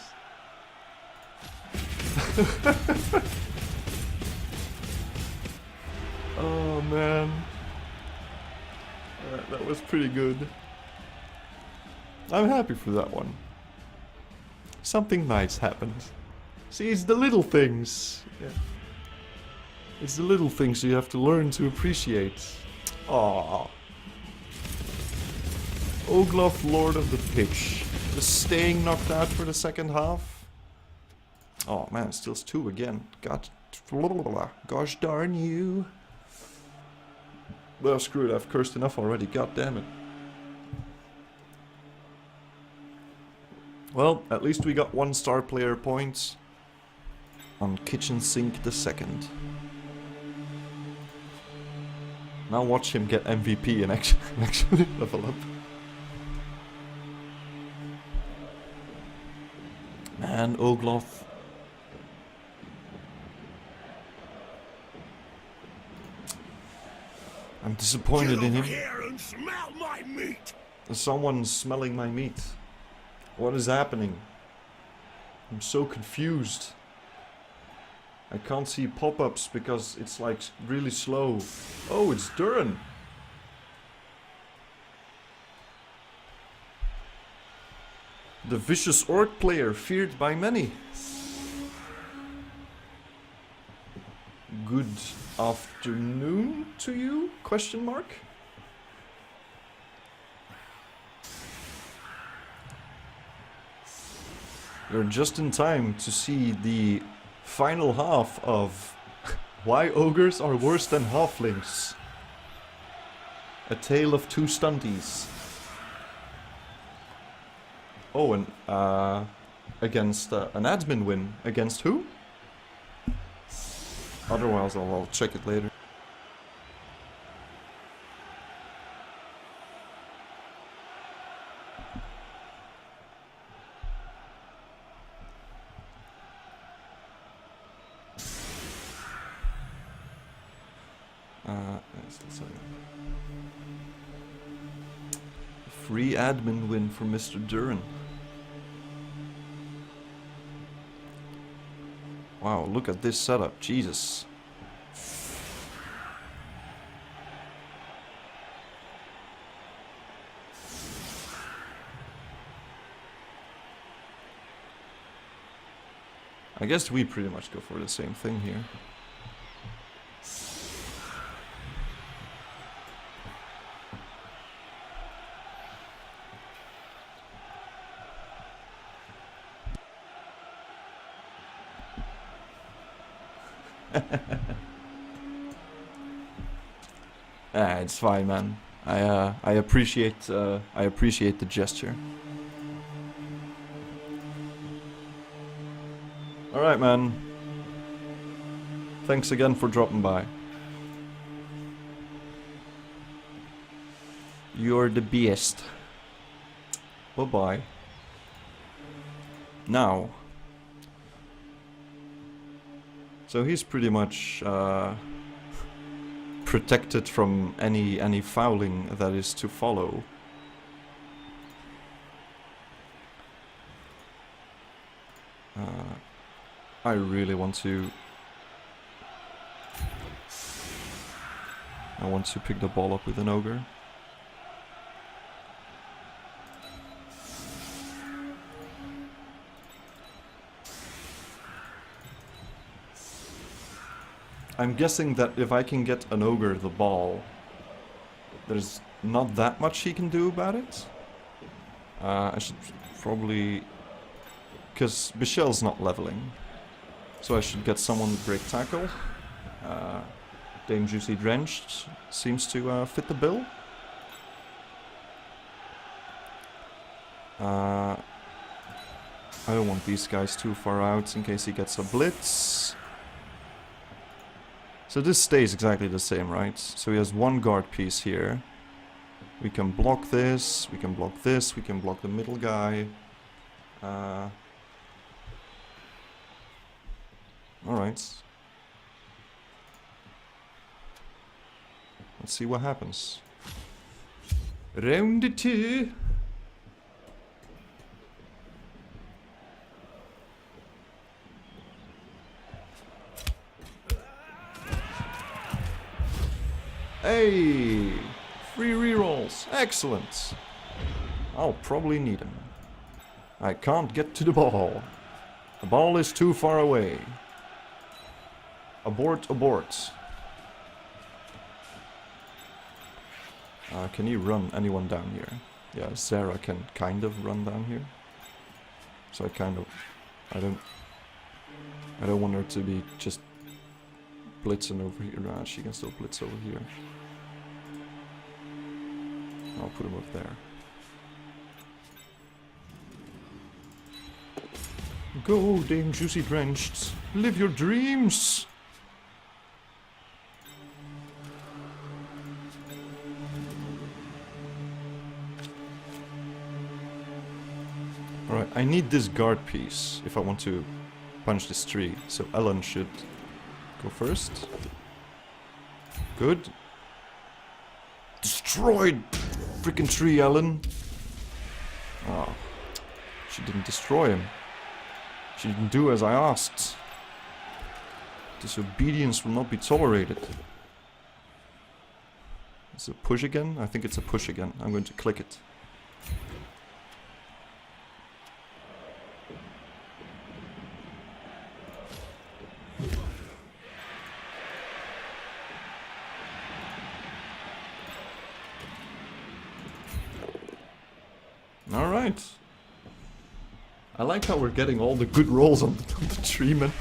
Oh man. That was pretty good. I'm happy for that one. Something nice happened. See, it's the little things. Yeah. It's the little things you have to learn to appreciate. Aww. Ogloff, Lord of the Pitch. The staying knocked out for the second half. Oh man, it steals 2 again. Gosh darn you. Well, screw it, I've cursed enough already, god damn it. Well, at least we got 1 star player points on Kitchen Sink the second. Now watch him get MVP and actually level up. Man, Ogloff. I'm disappointed in him. Here and smell my meat. Someone's smelling my meat. What is happening? I'm so confused. I can't see pop-ups because it's like really slow. Oh, it's Duran. The vicious orc player feared by many. Good afternoon to you? Question mark? You're just in time to see the final half of Why Ogres Are Worse Than Halflings. A tale of 2 stunties. Oh, and against an admin win. Against who? Otherwise I'll check it later. Free admin win for Mr. Duran. Wow, look at this setup, Jesus. I guess we pretty much go for the same thing here. It's fine, man. I appreciate the gesture. All right, man. Thanks again for dropping by. You're the best. Bye bye. Now. So he's pretty much protected from any fouling that is to follow. I really want to... I want to pick the ball up with an ogre. I'm guessing that if I can get an ogre the ball, there's not that much he can do about it. I should probably... because Michelle's not leveling. So I should get someone with break tackle. Dame Juicy Drenched seems to fit the bill. I don't want these guys too far out in case he gets a blitz. So this stays exactly the same, right? So he has one guard piece here. We can block this, we can block this, we can block the middle guy. Alright. Let's see what happens. Round 2. Hey! Free rerolls. Excellent. I'll probably need them. I can't get to the ball. The ball is too far away. Abort, abort. Can you run anyone down here? Yeah, Sarah can kind of run down here. So I don't want her to be just blitzing over here. Nah, she can still blitz over here. I'll put him up there. Go, Dame Juicy Drenched. Live your dreams! Alright, I need this guard piece if I want to punch this tree. So Ellen should go first. Good. Destroyed! Freaking tree, Ellen! Oh, she didn't destroy him. She didn't do as I asked. Disobedience will not be tolerated. Is it a push again? I think it's a push again. I'm going to click it. Alright. I like how we're getting all the good rolls on the treeman.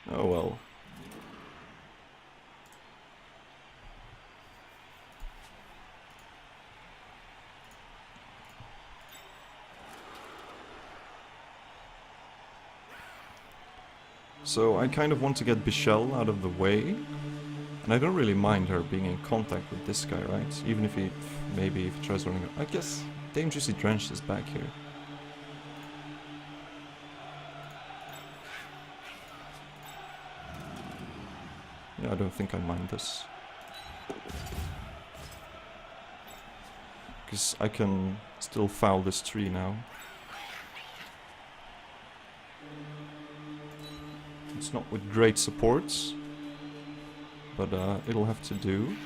Oh well. So I kind of want to get Bichelle out of the way. And I don't really mind her being in contact with this guy, right? Even if he, maybe if he tries running... I guess Dame Juicy Drenched is back here. Yeah, I don't think I mind this. Because I can still foul this tree now. It's not with great supports. But it'll have to do.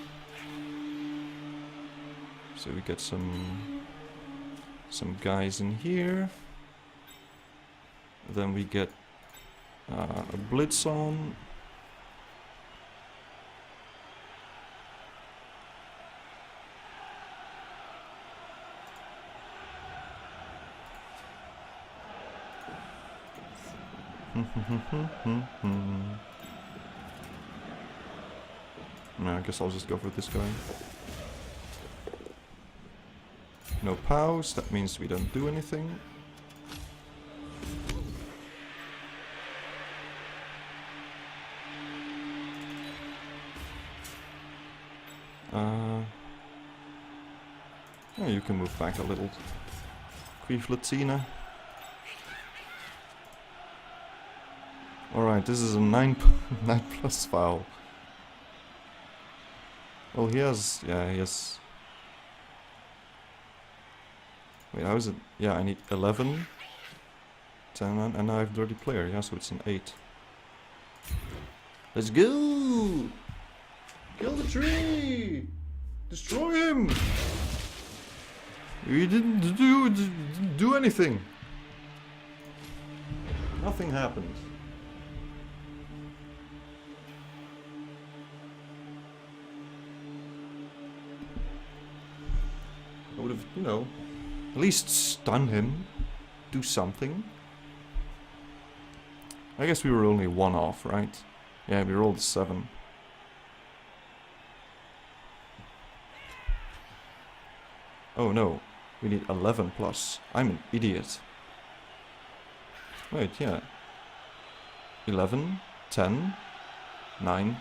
So we get some guys in here. Then we get a blitz on. No, I guess I'll just go for this guy. No POWs, that means we don't do anything. Yeah, you can move back a little. Queef Latina. Alright, this is a 9 plus foul. Well, he has... yeah, he has... Wait, how is it? Yeah, I need 11, 10, and now I have dirty player. Yeah, so it's an 8. Let's go! Kill the tree! Destroy him! We didn't do anything. Nothing happened. I would have, you know, at least stun him. Do something. I guess we were only 1 off, right? Yeah, we rolled a 7. Oh no, we need 11 plus. I'm an idiot. Wait, yeah. 11, 10, 9,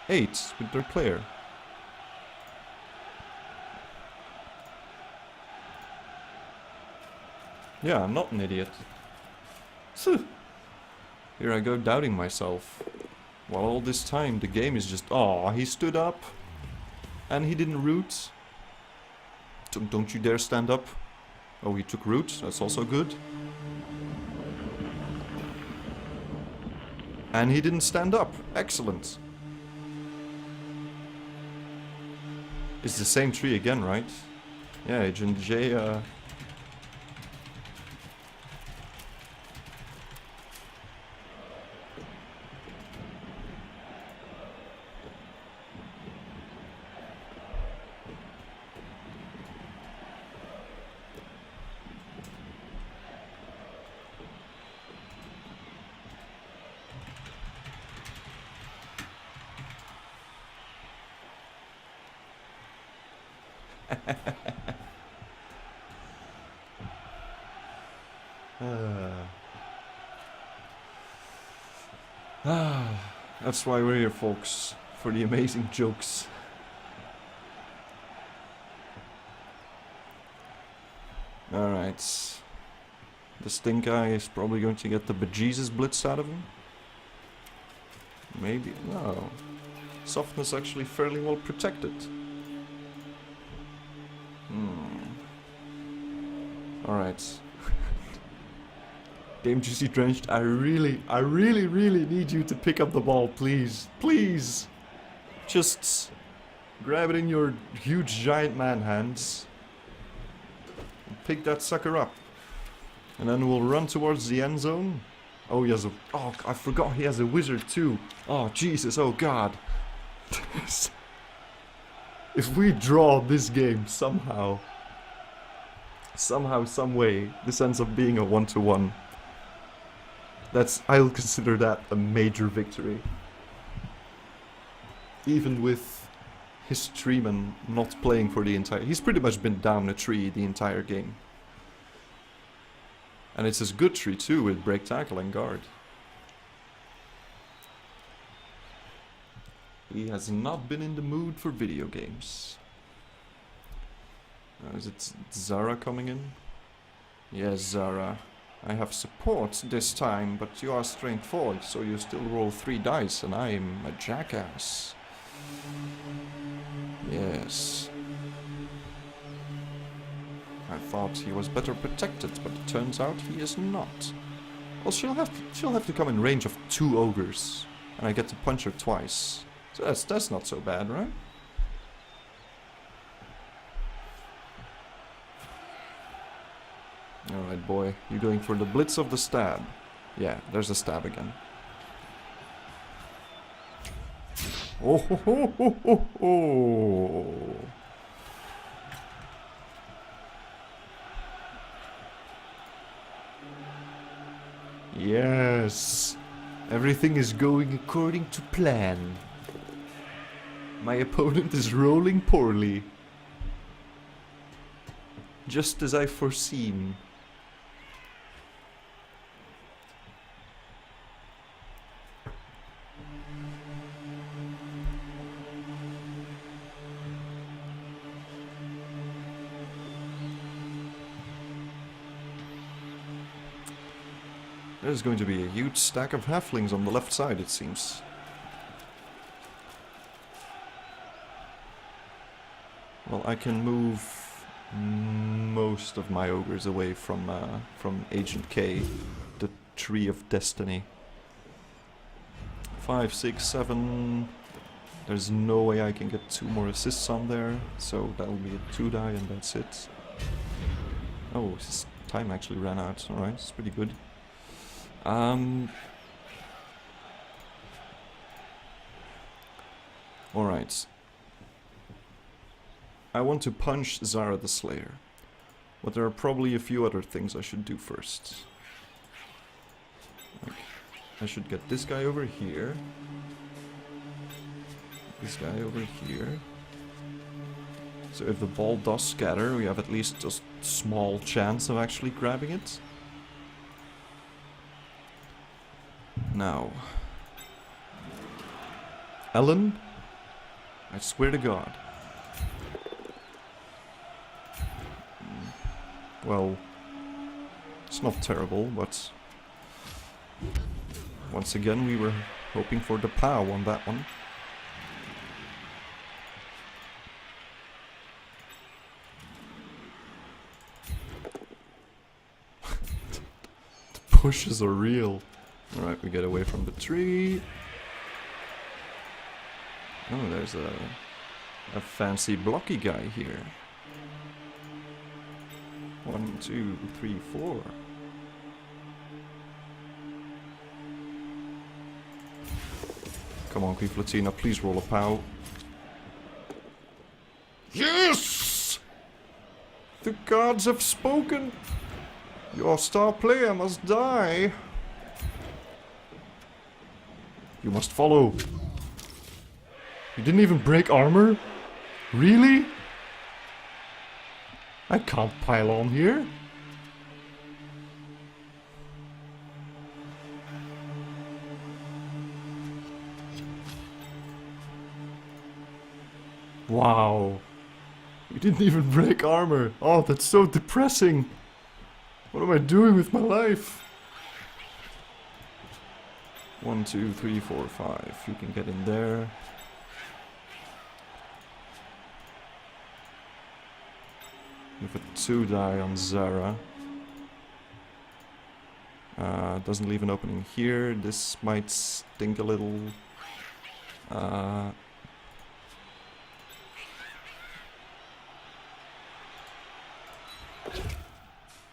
8 with their player. Yeah, I'm not an idiot. Here I go doubting myself. While all this time the game is just... Aw, he stood up. And he didn't root. Don't you dare stand up. Oh, he took root. That's also good. And he didn't stand up. Excellent. It's the same tree again, right? Yeah, Agent J... That's why we're here, folks. For the amazing jokes. Alright. The stink guy is probably going to get the bejesus blitz out of him. Maybe. No. Softness actually fairly well protected. Alright. Dame Juicy Drenched, I really need you to pick up the ball, please. Please! Just grab it in your huge giant man hands. And pick that sucker up. And then we'll run towards the end zone. Oh, he has a... Oh, I forgot he has a wizard too. Oh, Jesus, oh God. If we draw this game somehow, some way, this ends up being a 1-1. I'll consider that a major victory. Even with his streamer not playing for the entire... He's pretty much been down a tree the entire game. And it's a good tree too, with break, tackle and guard. He has not been in the mood for video games. Is it Zara coming in? Yes, Zara. I have support this time, but you are strength 4, so you still roll 3 dice, and I am a jackass. Yes. I thought he was better protected, but it turns out he is not. Well, she'll have to come in range of 2 ogres, and I get to punch her twice. So that's not so bad, right? Alright, boy. You going for the blitz of the stab? Yeah, there's a stab again. Oh ho ho ho ho ho! Yes! Everything is going according to plan. My opponent is rolling poorly. Just as I foreseen. There's going to be a huge stack of halflings on the left side, it seems. Well, I can move most of my ogres away from Agent K, the Tree of Destiny. 5, 6, 7. There's no way I can get 2 more assists on there, so that'll be a 2 die and that's it. Oh, his time actually ran out. Alright, it's pretty good. Alright. I want to punch Zara the Slayer, but there are probably a few other things I should do first. Like, I should get this guy over here. This guy over here. So if the ball does scatter, we have at least a small chance of actually grabbing it. Now, Ellen, I swear to God. Well, it's not terrible, but once again we were hoping for the POW on that one. The pushes are real. Alright, we get away from the tree. Oh, there's a fancy blocky guy here. 1, 2, 3, 4. Come on, Queen Platina, please roll a POW. Yes! The gods have spoken! Your star player must die! You must follow. You didn't even break armor? Really? I can't pile on here. Wow. You didn't even break armor. Oh, that's so depressing. What am I doing with my life? 1, 2, 3, 4, 5. You can get in there. With a 2 die on Zara. Doesn't leave an opening here. This might stink a little.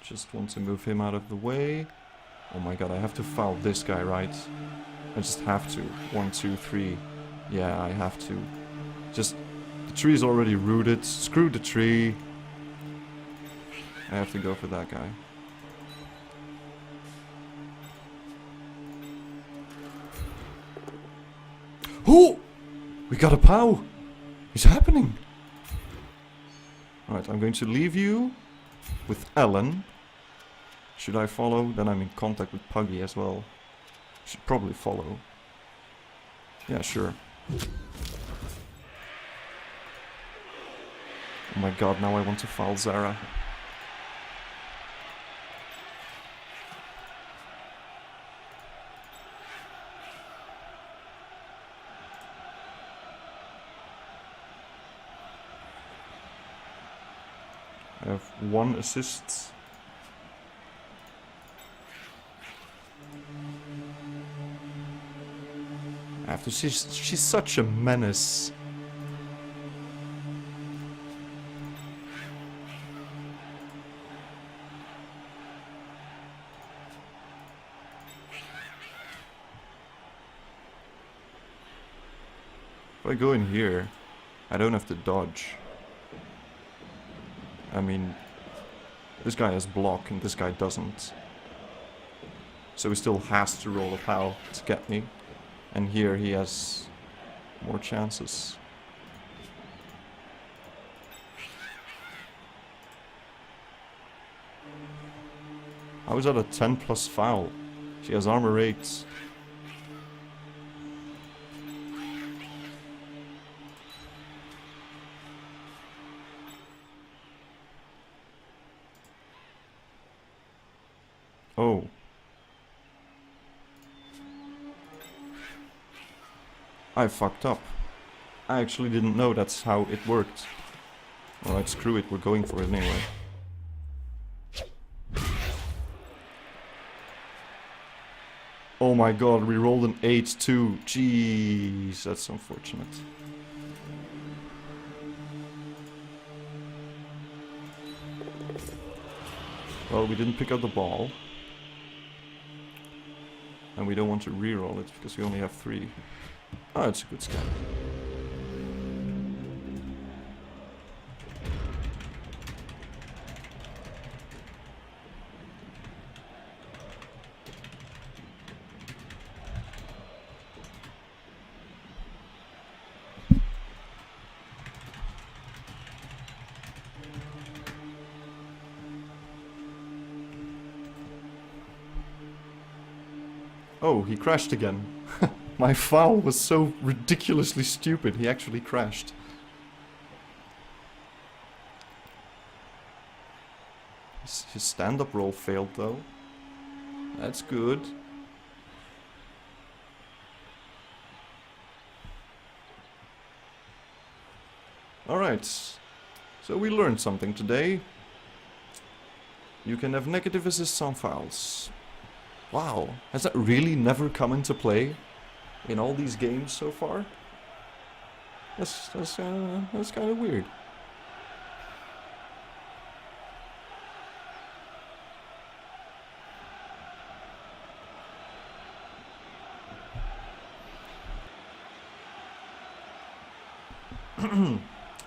Just want to move him out of the way. Oh my god, I have to foul this guy, right? I just have to. 1, 2, 3. Yeah, I have to. Just, the tree is already rooted. Screw the tree. I have to go for that guy. Oh! We got a POW! It's happening! Alright, I'm going to leave you with Ellen. Should I follow? Then I'm in contact with Puggy as well. Should probably follow. Yeah, sure. Oh my god, now I want to foul Zara. I have 1 assist. I have to. She's such a menace. I go in here, I don't have to dodge. I mean, this guy has block and this guy doesn't. So he still has to roll a POW to get me. And here he has more chances. How is that a 10 plus foul? She has armor 8. Oh. I fucked up. I actually didn't know that's how it worked. Alright, screw it, we're going for it anyway. Oh my god, we rolled an 8 too. Jeez, that's unfortunate. Well, we didn't pick up the ball. And we don't want to reroll it because we only have 3. Oh, it's a good scan. Oh, he crashed again. My foul was so ridiculously stupid, he actually crashed. His stand-up roll failed though. That's good. Alright, so we learned something today. You can have negative assists on fouls. Wow, has that really never come into play in all these games so far? That's kind of weird.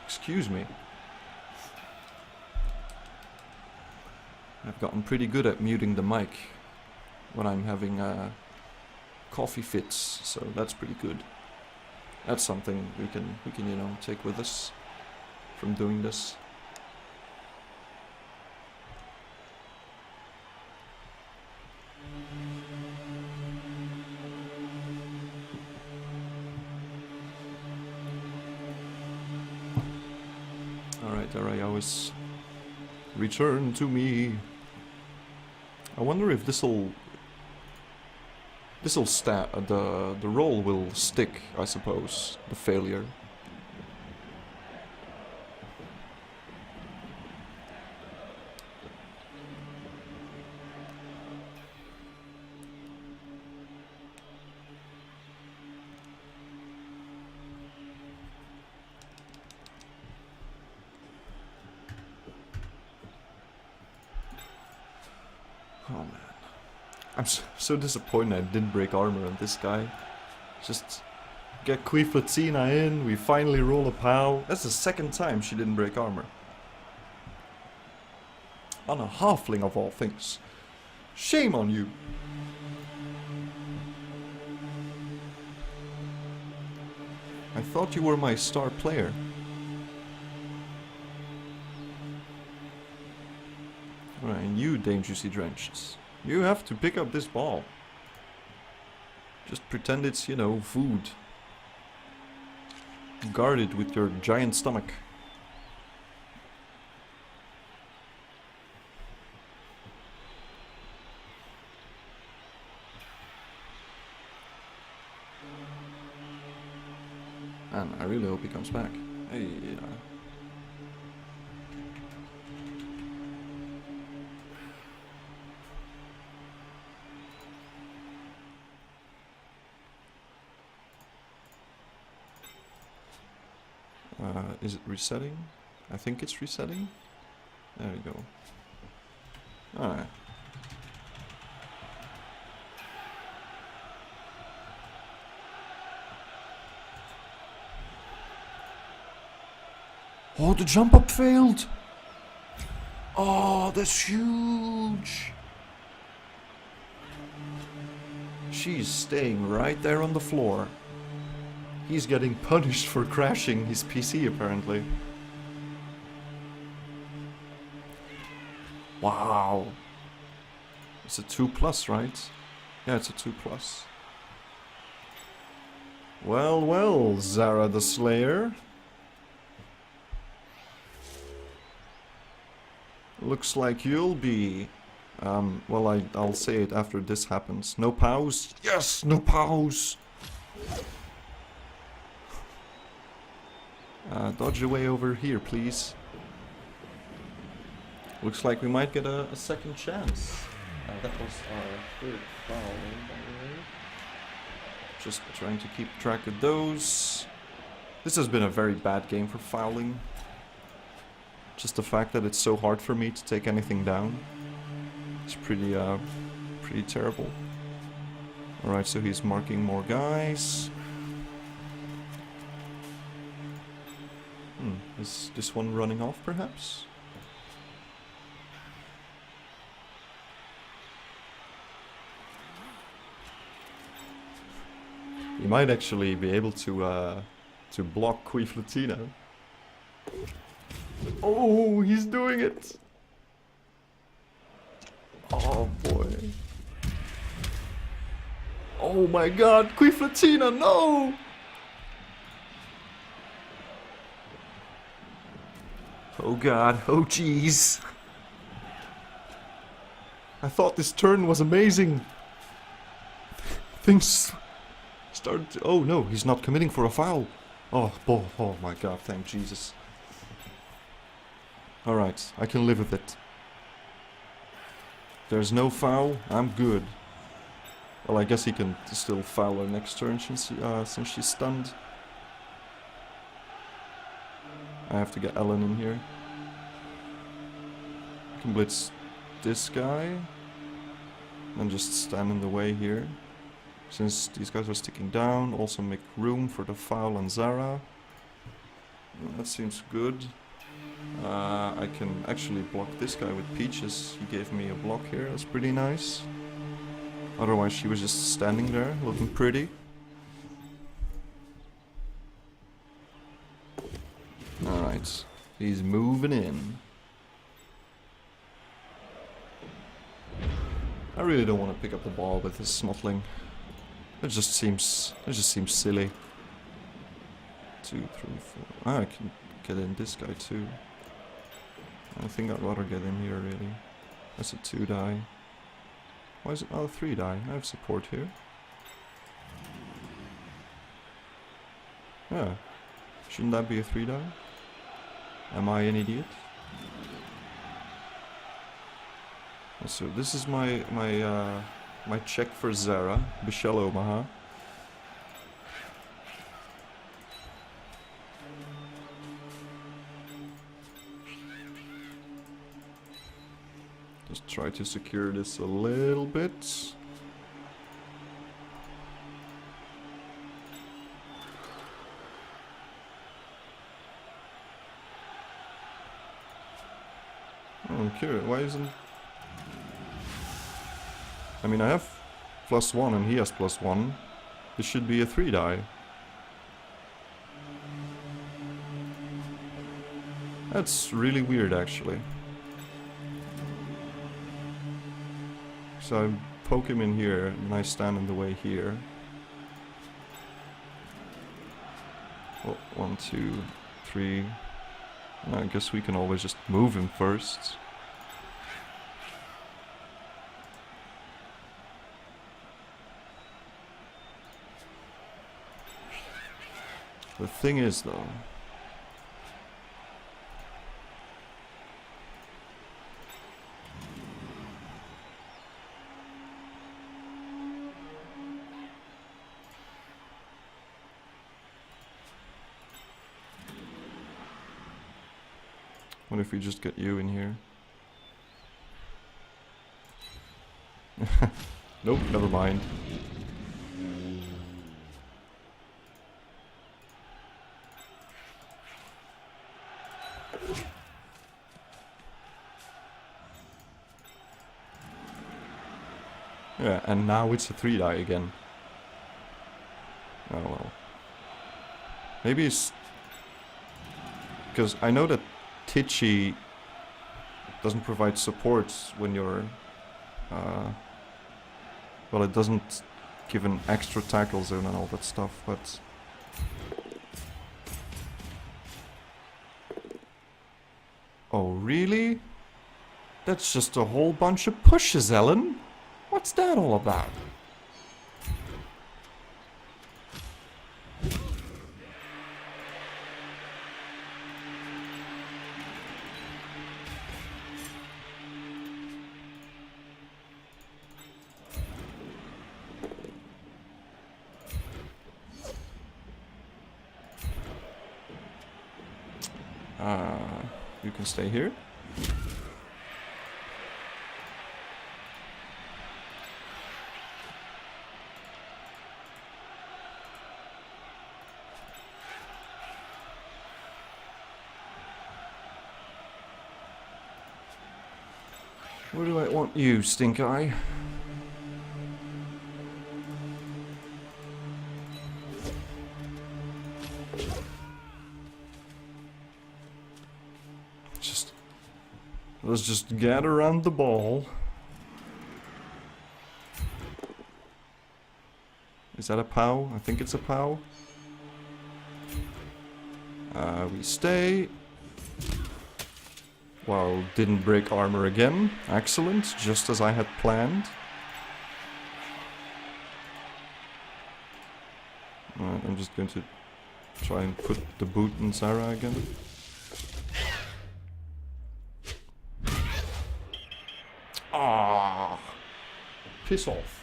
Excuse me. I've gotten pretty good at muting the mic when I'm having coffee fits, so that's pretty good. That's something we can you know, take with us from doing this. Alright, Darayawus, return to me. I wonder if this'll the roll will stick, I suppose, the failure. Oh man. I'm so disappointed I didn't break armor on this guy. Just get Queen Latina in, we finally roll a POW. That's the second time she didn't break armor. On a halfling of all things. Shame on you. I thought you were my star player. Alright, and you, Dangerously Drenched. You have to pick up this ball. Just pretend it's, you know, food. Guard it with your giant stomach. And I really hope he comes back. Hey, is it resetting? I think it's resetting. There we go. Alright. Oh, the jump up failed! Oh, that's huge! She's staying right there on the floor. He's getting punished for crashing his PC, apparently. Wow. It's a 2+, right? Yeah, it's a 2+. Well, well, Zara the Slayer. Looks like you'll be... well, I'll say it after this happens. No pause. Yes, no pause. Dodge away over here, please. Looks like we might get a second chance. That was our third foul, by the way. Just trying to keep track of those. This has been a very bad game for fouling. Just the fact that it's so hard for me to take anything down. It's pretty terrible. Alright, so he's marking more guys. Is this one running off, perhaps? You might actually be able to block Quiflatina. Oh, he's doing it! Oh boy. Oh my god, Quiflatina, no! Oh god, oh jeez. I thought this turn was amazing. Things started to... Oh no, he's not committing for a foul. Oh my god, thank Jesus. Alright, I can live with it. There's no foul, I'm good. Well, I guess he can still foul her next turn since she's stunned. I have to get Ellen in here. I can blitz this guy. And just stand in the way here. Since these guys are sticking down, also make room for the foul on Zara. That seems good. I can actually block this guy with Peaches. He gave me a block here, that's pretty nice. Otherwise she was just standing there, looking pretty. Alright, he's moving in. I really don't want to pick up the ball with this snotling. It just seems silly. 2, 3, 4. I can get in this guy too. I think I'd rather get in here really. That's a 2 die. Why is it not a 3 die? I have support here. Yeah. Shouldn't that be a 3 die? Am I an idiot? So this is my check for Zara, Bishel Omaha. Just try to secure this a little bit. Oh, I'm curious, why isn't... I mean, I have +1 and he has +1. This should be a 3 die. That's really weird, actually. So I poke him in here, and I stand in the way here. Well, 1, 2, 3. I guess we can always just move him first. The thing is, though, what if we just get you in here? Nope, never mind. Yeah, and now it's a 3-die again. Oh well. Maybe it's... Because I know that Tichy doesn't provide support when you're... well, it doesn't give an extra tackle zone and all that stuff, but... Oh, really? That's just a whole bunch of pushes, Ellen. What's that all about? You can stay here. Where do I want you, Stink Eye? Let's just get around the ball. Is that a POW? I think it's a POW. We stay. Well, didn't break armor again. Excellent, just as I had planned. I'm just going to try and put the boot in Zara again. Ah, piss off.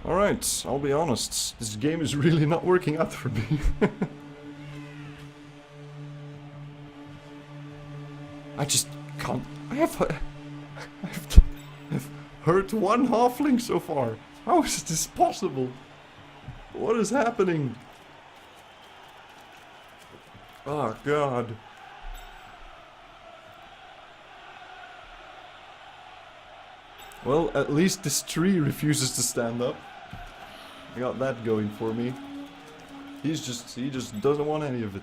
Alright, I'll be honest. This game is really not working out for me. I just can't... I've hurt one halfling so far. How is this possible? What is happening? Oh god. Well, at least this tree refuses to stand up. I got that going for me. He just doesn't want any of it.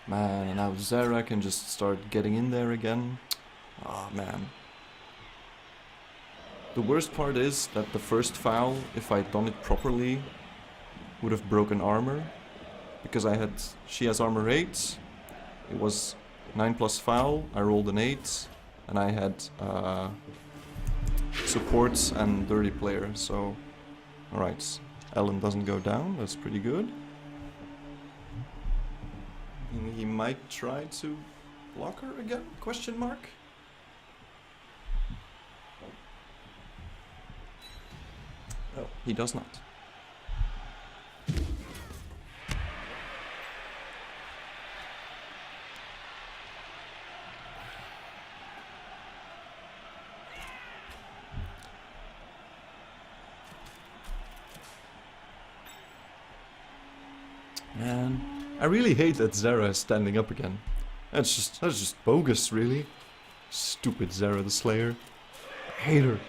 Man, and now Zara can just start getting in there again. Ah, man. The worst part is that the first foul, if I'd done it properly, would have broken armor. Because she has armor 8, it was 9 plus foul, I rolled an 8, and I had supports and dirty player, so... Alright, Ellen doesn't go down, that's pretty good. He might try to block her again? Question mark? Oh, he does not. Man, I really hate that Zara is standing up again. That's just bogus, really. Stupid Zara the Slayer. I hate her.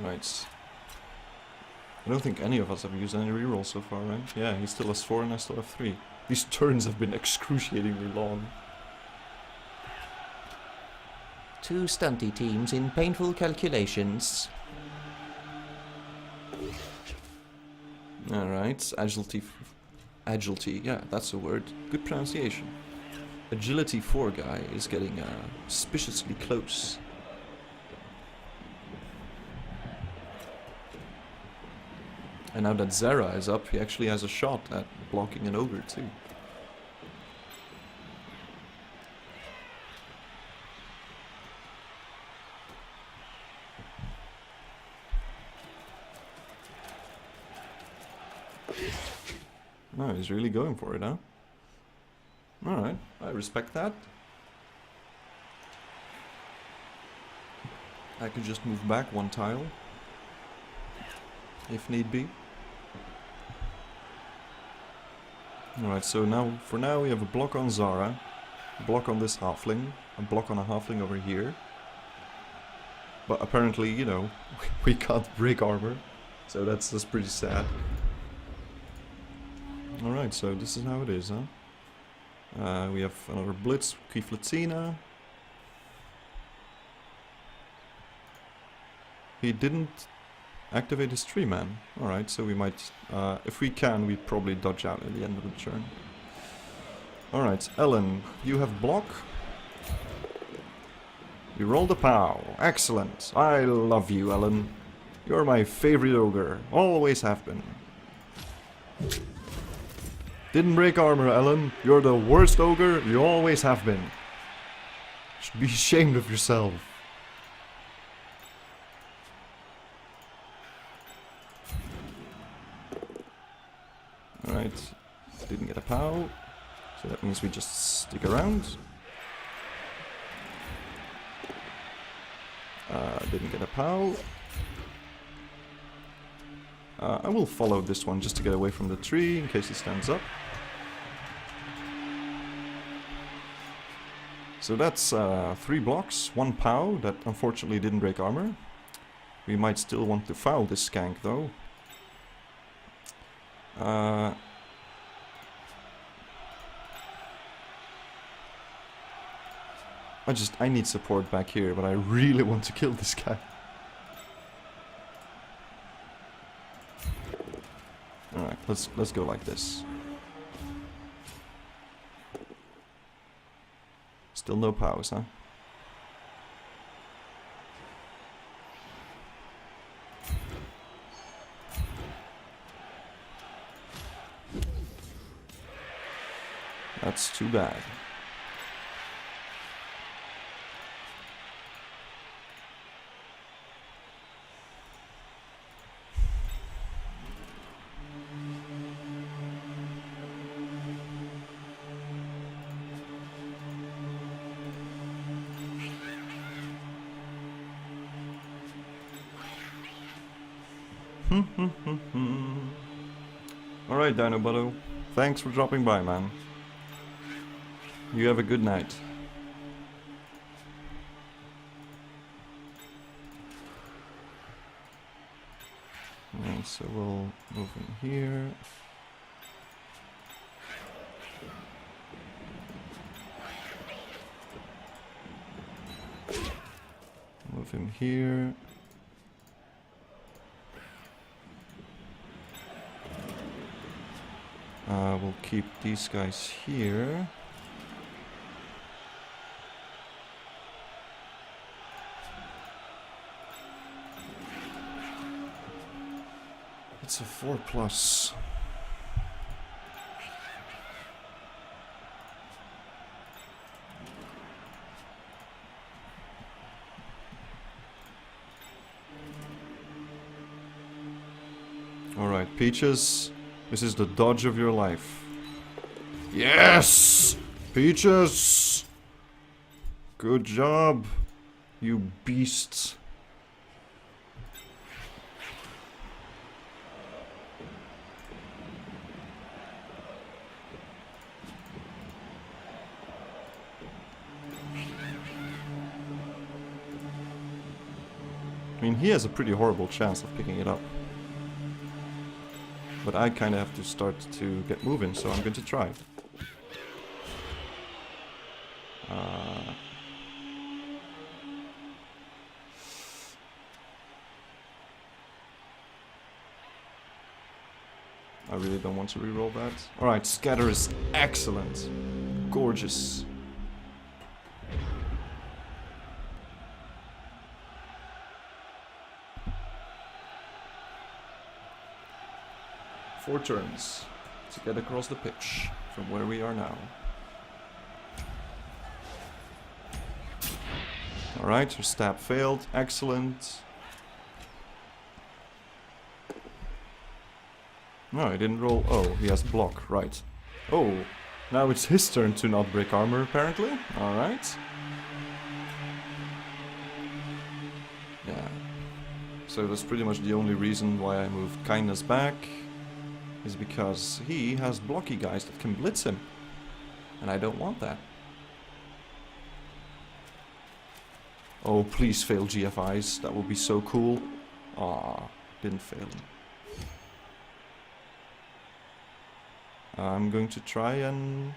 Right. I don't think any of us have used any rerolls so far, right? Yeah, he still has 4 and I still have 3. These turns have been excruciatingly long. 2 stunty teams in painful calculations. Alright, agility, yeah, that's a word. Good pronunciation. Agility 4 guy is getting suspiciously close. And now that Zera is up, he actually has a shot at blocking an ogre too. No, he's really going for it, huh? Alright, I respect that. I could just move back one tile, if need be. Alright, so now, for now we have a block on Zara, a block on this halfling, a block on a halfling over here. But apparently, you know, we can't break armor, so that's pretty sad. Alright, so this is how it is, huh? We have another Blitz, Kiflatina. He didn't activate his tree man. Alright, so we might, if we can, we probably dodge out at the end of the turn. Alright, Ellen, you have block. You rolled a POW. Excellent. I love you, Ellen. You're my favorite ogre. Always have been. Didn't break armor, Ellen. You're the worst ogre. You always have been. Should be ashamed of yourself. Alright. Didn't get a POW. So that means we just stick around. Didn't get a POW. I will follow this one just to get away from the tree in case he stands up. So that's 3 blocks, 1 POW that unfortunately didn't break armor. We might still want to foul this skank though. I need support back here, but I really want to kill this guy. Alright, let's go like this. Still no POWs, huh? That's too bad. Alright, Dinobotto. Thanks for dropping by, man. You have a good night. Alright, so we'll move in here. Move him here. We'll keep these guys here. It's a 4+. Alright, Peaches. This is the dodge of your life. Yes! Peaches! Good job, you beast. I mean, he has a pretty horrible chance of picking it up. But I kind of have to start to get moving, so I'm going to try. I really don't want to reroll that. Alright, scatter is excellent. Gorgeous. 4 turns to get across the pitch from where we are now. Alright, her stab failed. Excellent. No, he didn't roll. Oh, he has block. Right. Oh, now it's his turn to not break armor, apparently. Alright. Yeah. So that's pretty much the only reason why I moved kindness back. Is because he has blocky guys that can blitz him. And I don't want that. Oh, please fail GFIs. That would be so cool. Aw, didn't fail him. I'm going to try and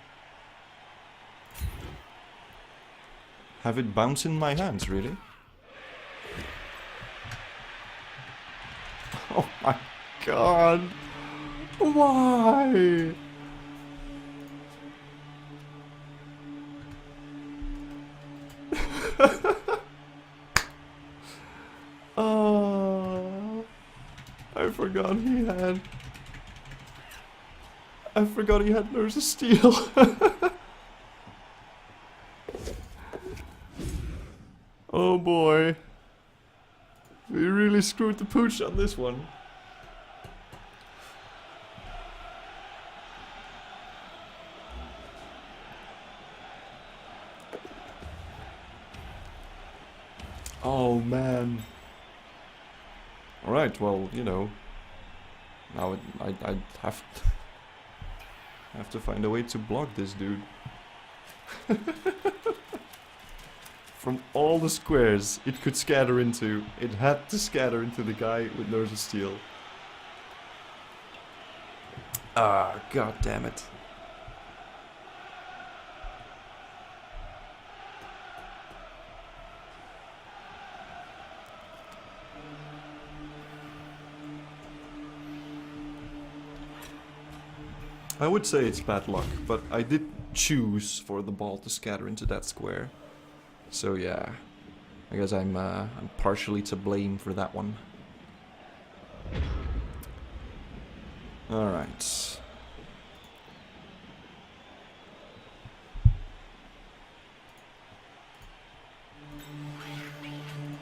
have it bounce in my hands, really. Oh my god! Why? Oh, I forgot he had. I forgot he had Nurse of Steel. Oh boy. We really screwed the pooch on this one. Oh man. Alright, well, you know. Now I have to find a way to block this dude. From all the squares it could scatter into, it had to scatter into the guy with Nurse of Steel. Ah, god damn it. I would say it's bad luck, but I did choose for the ball to scatter into that square. So yeah, I guess I'm partially to blame for that one. Alright.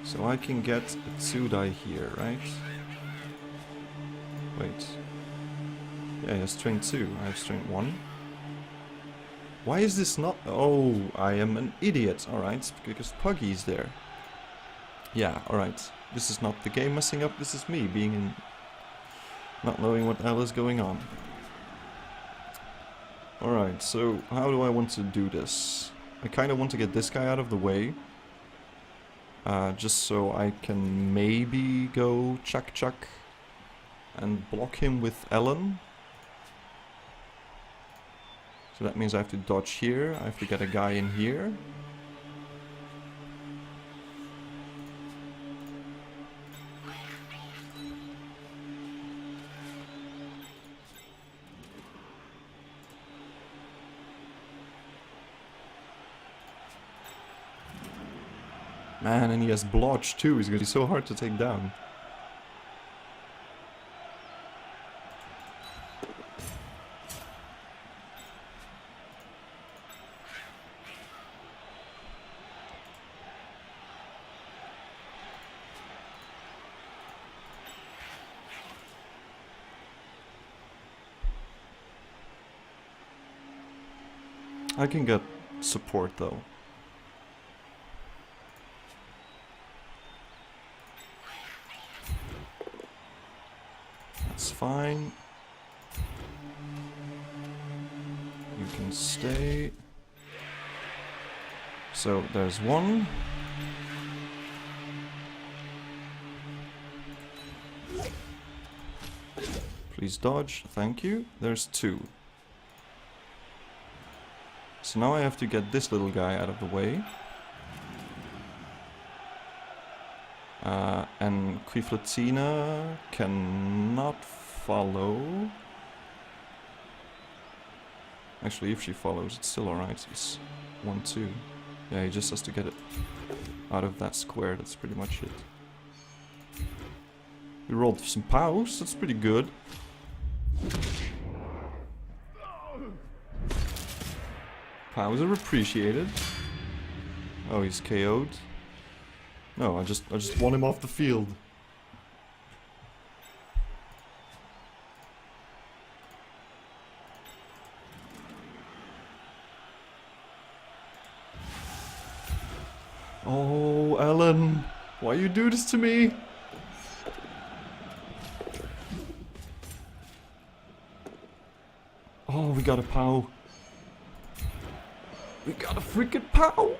So I can get a 2-die here, right? Wait. Yeah, he has strength 2. I have strength 1. Why is this not... Oh, I am an idiot. Alright, because Puggy's there. Yeah, alright. This is not the game messing up, this is me being in... not knowing what the hell is going on. Alright, so how do I want to do this? I kind of want to get this guy out of the way. Just so I can maybe go Chuck and block him with Ellen. So that means I have to dodge here, I have to get a guy in here. Man, and he has blotch too, he's gonna be so hard to take down. I can get support though. That's fine. You can stay. So there's one. Please dodge, thank you. There's two. So now I have to get this little guy out of the way. And Quiflatina cannot follow. Actually, if she follows, it's still alright. It's 1-2. Yeah, he just has to get it out of that square. That's pretty much it. We rolled some pows. That's pretty good. Powers are appreciated. Oh, he's KO'd. No, I just want him off the field. Oh, Alan, why you do this to me? Oh, we got a POW. We got a freaking POW.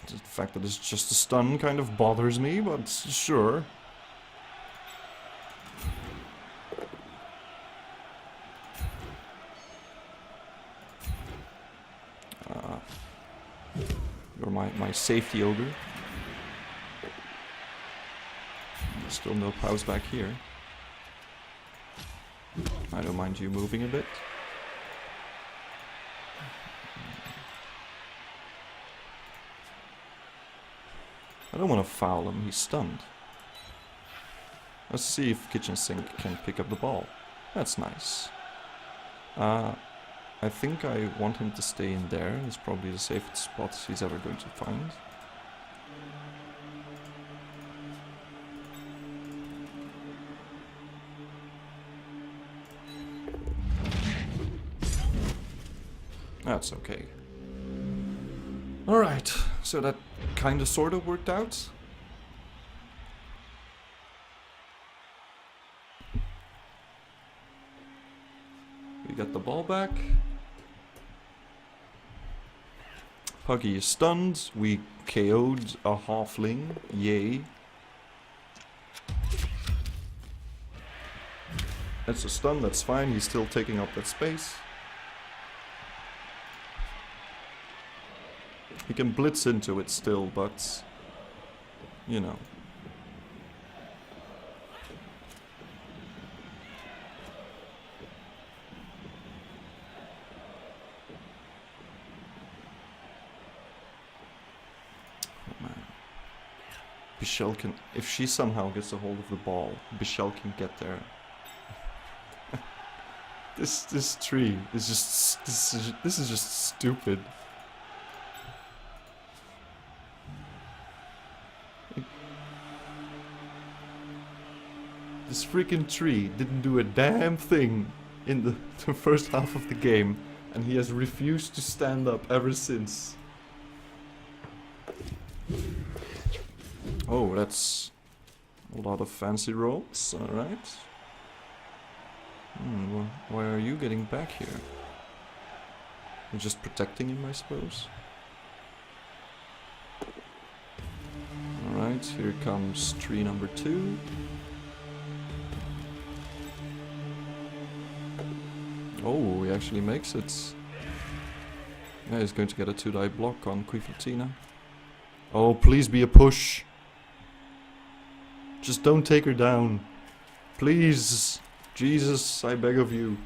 The fact that it's just a stun kind of bothers me, but sure. You're my safety ogre. Still no POWs back here. I don't mind you moving a bit. I don't want to foul him, he's stunned. Let's see if Kitchen Sink can pick up the ball. That's nice. I think I want him to stay in there. It's probably the safest spot he's ever going to find. That's okay. Alright, so that kinda sorta worked out. We got the ball back. Puggy is stunned. We KO'd a halfling. Yay. That's a stun, that's fine. He's still taking up that space. He can blitz into it still, but, you know. Oh man. Bichelle can, if she somehow gets a hold of the ball, Bichelle can get there. This tree is just, this is just stupid. This freaking tree didn't do a damn thing in the first half of the game, and he has refused to stand up ever since. Oh, that's a lot of fancy rolls, alright. Why are you getting back here? You're just protecting him, I suppose. Alright, here comes tree number 2. Oh, he actually makes it. Yeah, he's going to get a 2-die block on Quifatina. Oh, please be a push. Just don't take her down. Please. Jesus, I beg of you.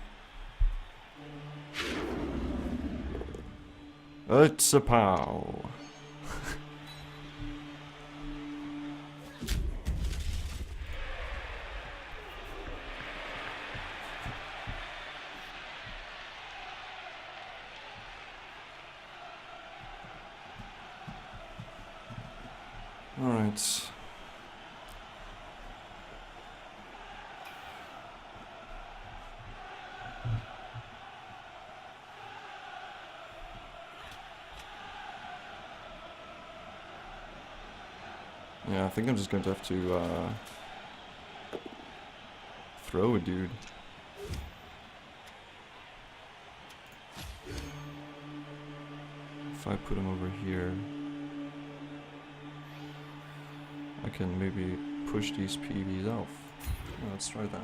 It's a POW. Alright. Yeah, I think I'm just going to have to throw a dude. If I put him over here, I can maybe push these PVs off. Yeah, let's try that.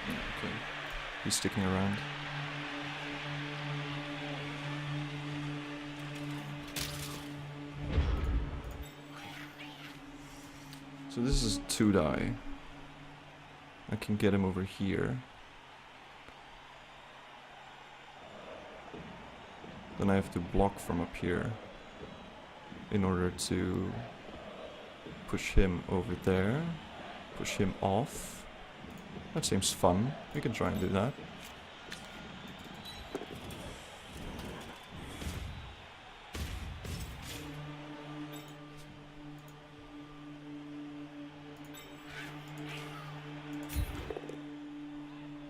Okay, he's sticking around. So this is 2-die. I can get him over here. Then I have to block from up here in order to push him over there, push him off. That seems fun. We can try and do that.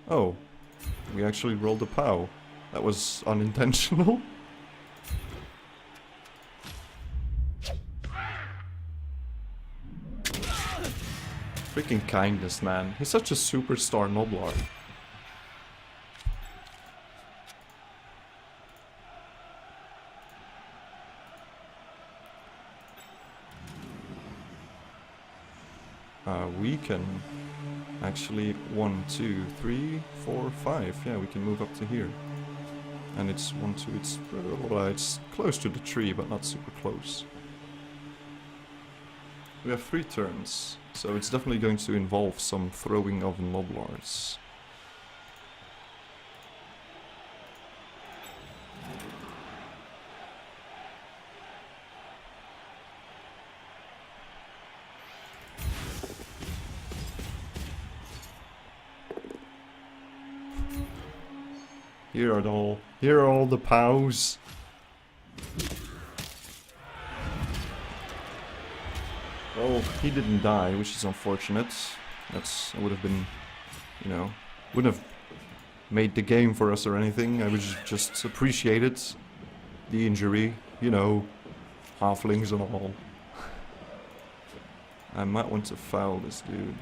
Oh, we actually rolled a POW. That was unintentional. Freaking kindness, man. He's such a superstar Noblar. We can actually 1, 2, 3, 4, 5. Yeah, we can move up to here. And it's 1, 2, it's close to the tree, but not super close. We have 3 turns, so it's definitely going to involve some throwing of Noblars. Here are all the POWs. Well, he didn't die, which is unfortunate. That would have been, you know, wouldn't have made the game for us or anything. I would just appreciated the injury, you know, halflings and all. I might want to foul this dude.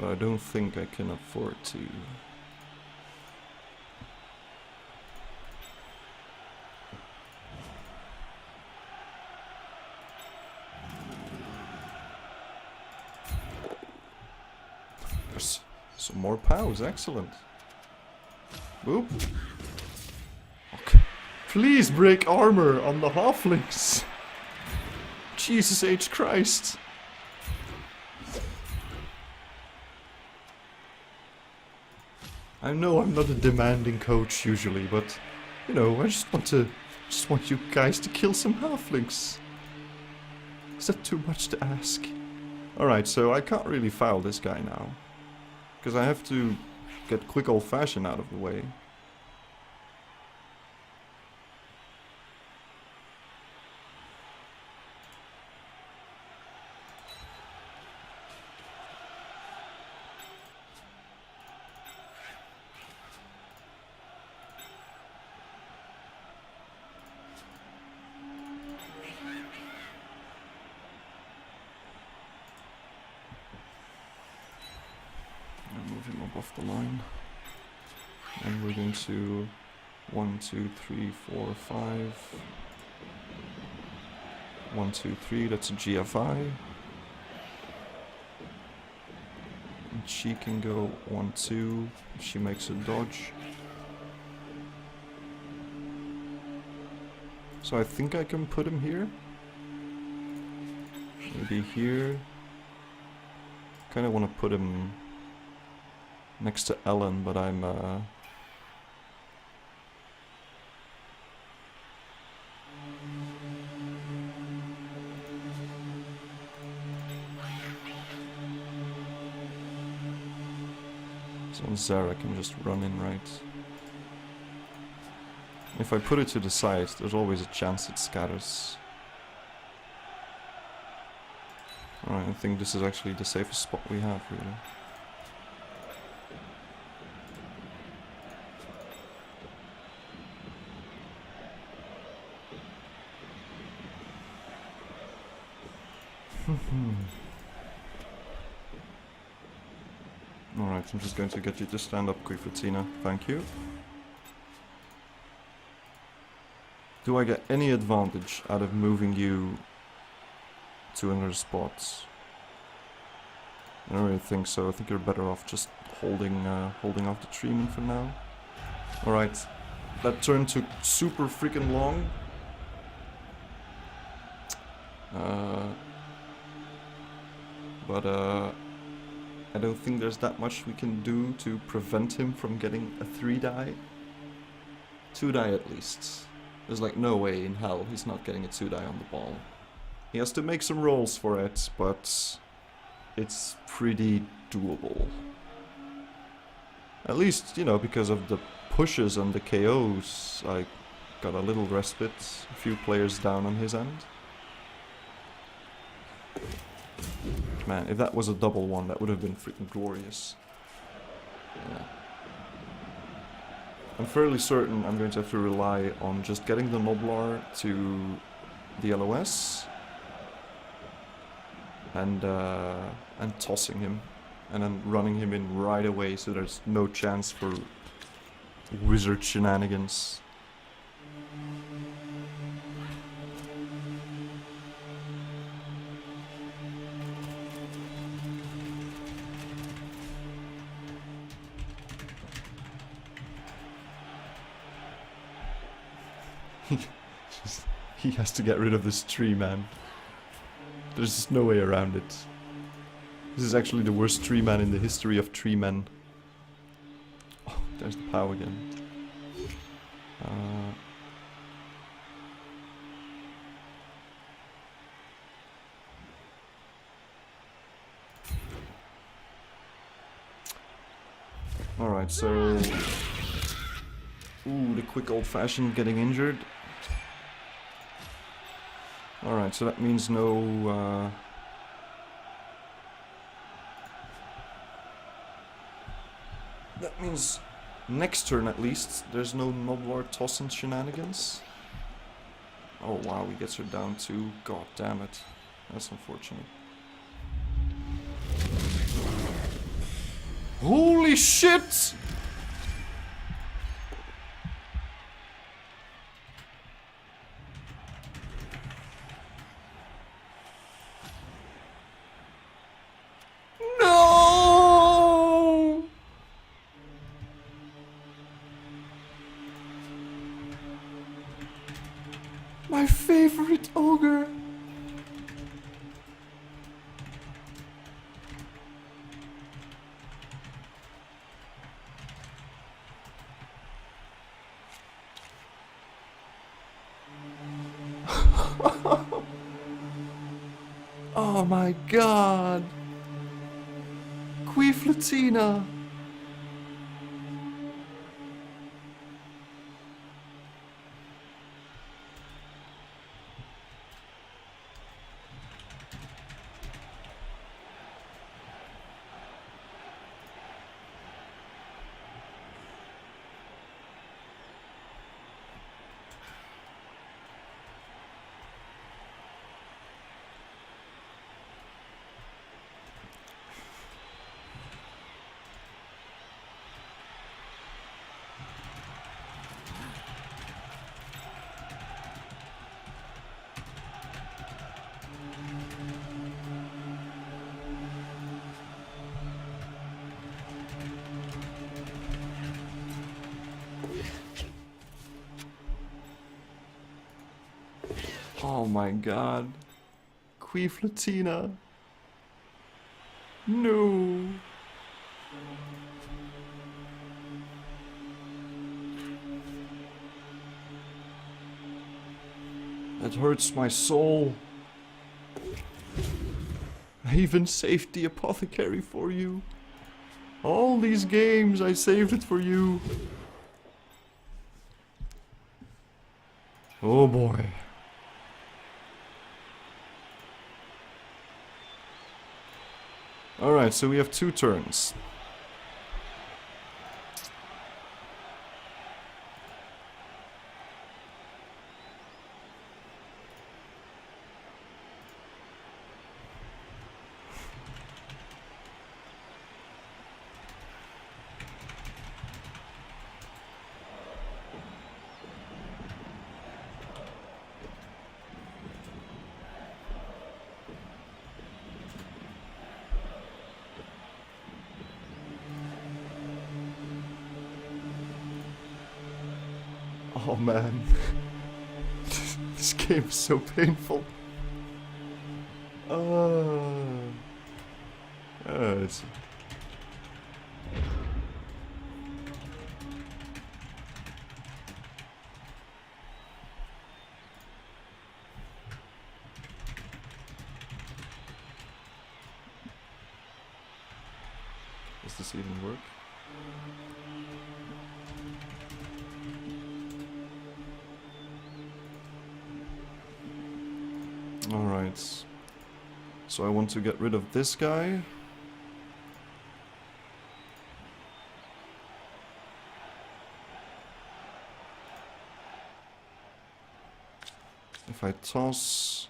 But I don't think I can afford to. There's some more POWs, excellent. Boop. Okay. Please break armor on the halflings. Jesus H. Christ. I know I'm not a demanding coach usually, but you know, I just want you guys to kill some halflings. Is that too much to ask? Alright, so I can't really foul this guy now. Because I have to get quick old fashioned out of the way. Move him up off the line. And we're going to 1, 2, 3, 4, 5. 1, 2, 3, that's a GFI. And she can go 1, 2 if she makes a dodge. So I think I can put him here. Maybe here. Kinda wanna put him next to Ellen, but I'm so Zara can just run in right. If I put it to the side, there's always a chance it scatters. Alright, I think this is actually the safest spot we have, really. Alright, I'm just going to get you to stand up quick, Tina. Thank you. Do I get any advantage out of moving you to another spot? I don't really think so. I think you're better off just holding off the treeman for now. Alright. That turn took super freaking long. But I don't think there's that much we can do to prevent him from getting a 3-die. 2-die at least. There's like no way in hell he's not getting a 2-die on the ball. He has to make some rolls for it, but it's pretty doable. At least, you know, because of the pushes and the KOs, I got a little respite. A few players down on his end. Man, if that was a double one, that would have been freaking glorious. Yeah. I'm fairly certain I'm going to have to rely on just getting the Noblar to the LOS and tossing him and then running him in right away so there's no chance for wizard shenanigans. He has to get rid of this tree, man. There's just no way around it. This is actually the worst tree man in the history of tree men. Oh, there's the POW again. Alright, so... Ooh, the quick old-fashioned getting injured. Alright, so that means no... That means next turn at least, there's no Noblar toss and shenanigans. Oh wow, he gets her down too. God damn it. That's unfortunate. Holy shit! No! My favorite ogre! Oh my god! Queeflatina! Oh my god. Queeflatina. No. That hurts my soul. I even saved the apothecary for you. All these games, I saved it for you. Oh boy. Alright, so we have 2 turns. Oh man. This game is so painful. It's... Does this even work? Alright. So I want to get rid of this guy. If I toss...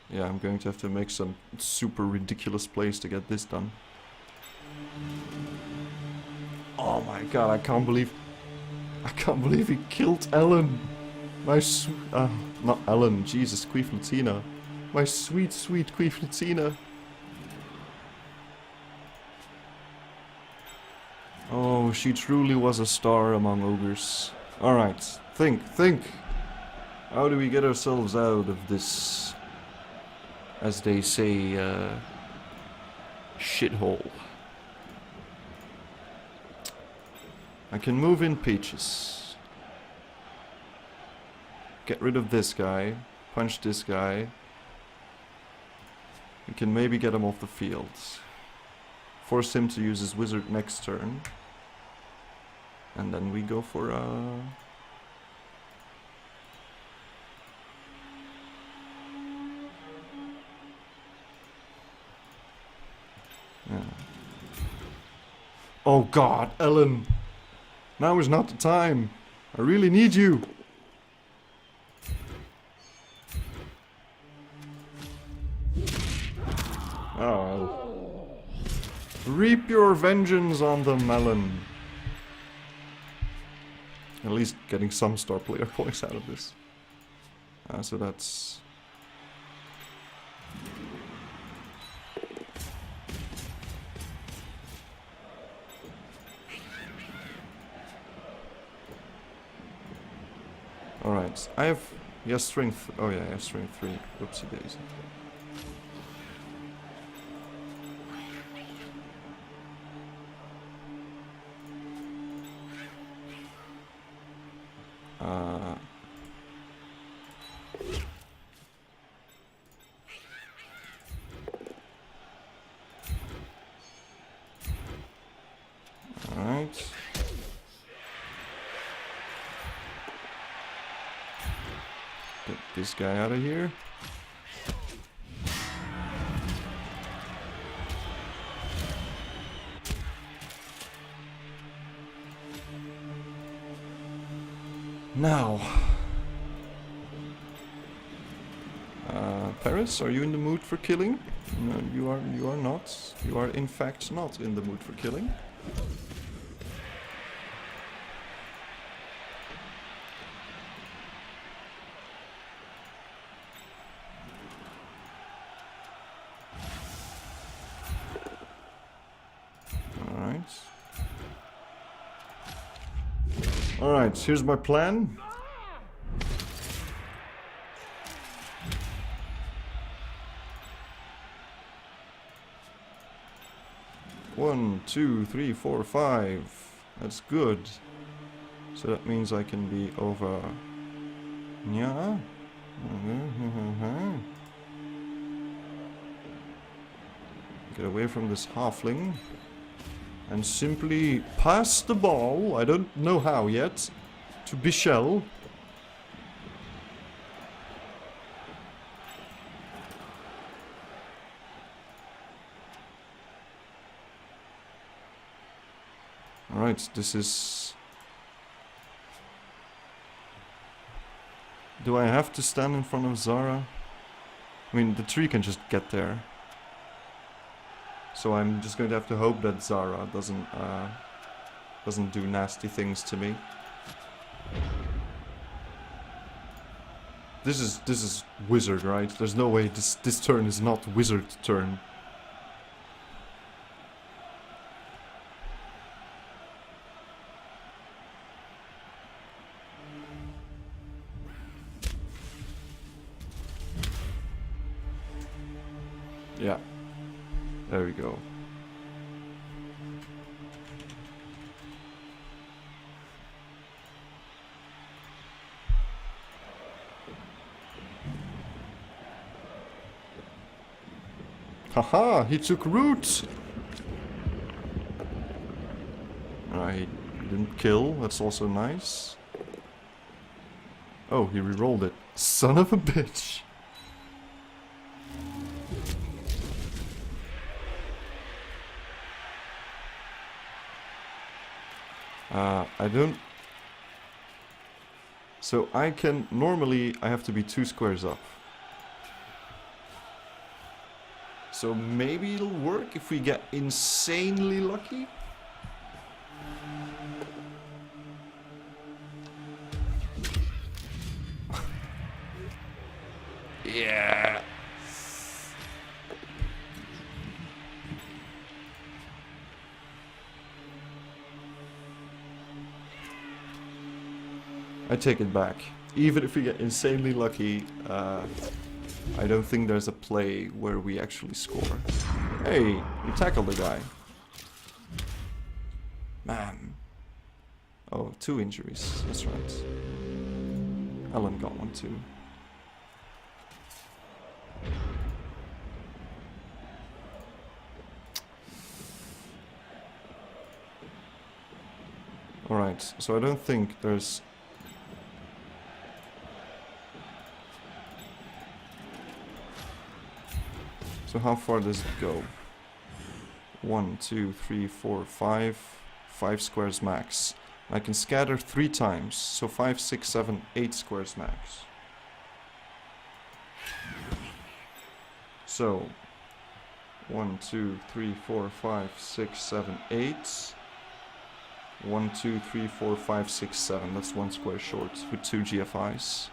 Yeah, I'm going to have to make some super ridiculous plays to get this done. Oh my god, I can't believe he killed Ellen. My not Ellen, Jesus, Queeflatina. My sweet, sweet Queeflatina. Oh, she truly was a star among ogres. Alright, think. How do we get ourselves out of this, as they say, shithole? I can move in Peaches. Get rid of this guy. Punch this guy. We can maybe get him off the field. Force him to use his wizard next turn. And then we go for yeah. Oh god, Ellen! Now is not the time! I really need you! Oh. Reap your vengeance on the melon. At least getting some star player points out of this. So that's... Alright, I have... Yes, strength... Oh yeah, I have strength 3. Whoopsie daisy. Alright. Get this guy out of here. Now, Paris, are you in the mood for killing? No, you are not. You are in fact not in the mood for killing. Alright, here's my plan. One, two, three, four, 5. That's good. So that means I can be over... Yeah. Get away from this halfling. And simply pass the ball, I don't know how yet, to Bichelle. Alright, this is... Do I have to stand in front of Zara? I mean, the tree can just get there. So I'm just going to have to hope that Zara doesn't do nasty things to me. This is wizard, right? There's no way this turn is not wizard turn. Yeah. There we go. Haha, he took root! He didn't kill, that's also nice. Oh, he rerolled it. Son of a bitch! I don't... So I can... Normally I have to be 2 squares up. So maybe it'll work if we get insanely lucky? Yeah. I take it back. Even if we get insanely lucky, I don't think there's a play where we actually score. Hey, you tackled the guy. Man. Oh, 2 injuries. That's right. Alan got one too. Alright, so I don't think there's... So how far does it go? 1, 2, 3, 4, 5. 5 squares max. I can scatter 3 times, so 5, 6, 7, 8 squares max. So 1, 2, 3, 4, 5, 6, 7, 8. 1, 2, 3, 4, 5, 6, 7. That's 1 square short with 2 GFIs.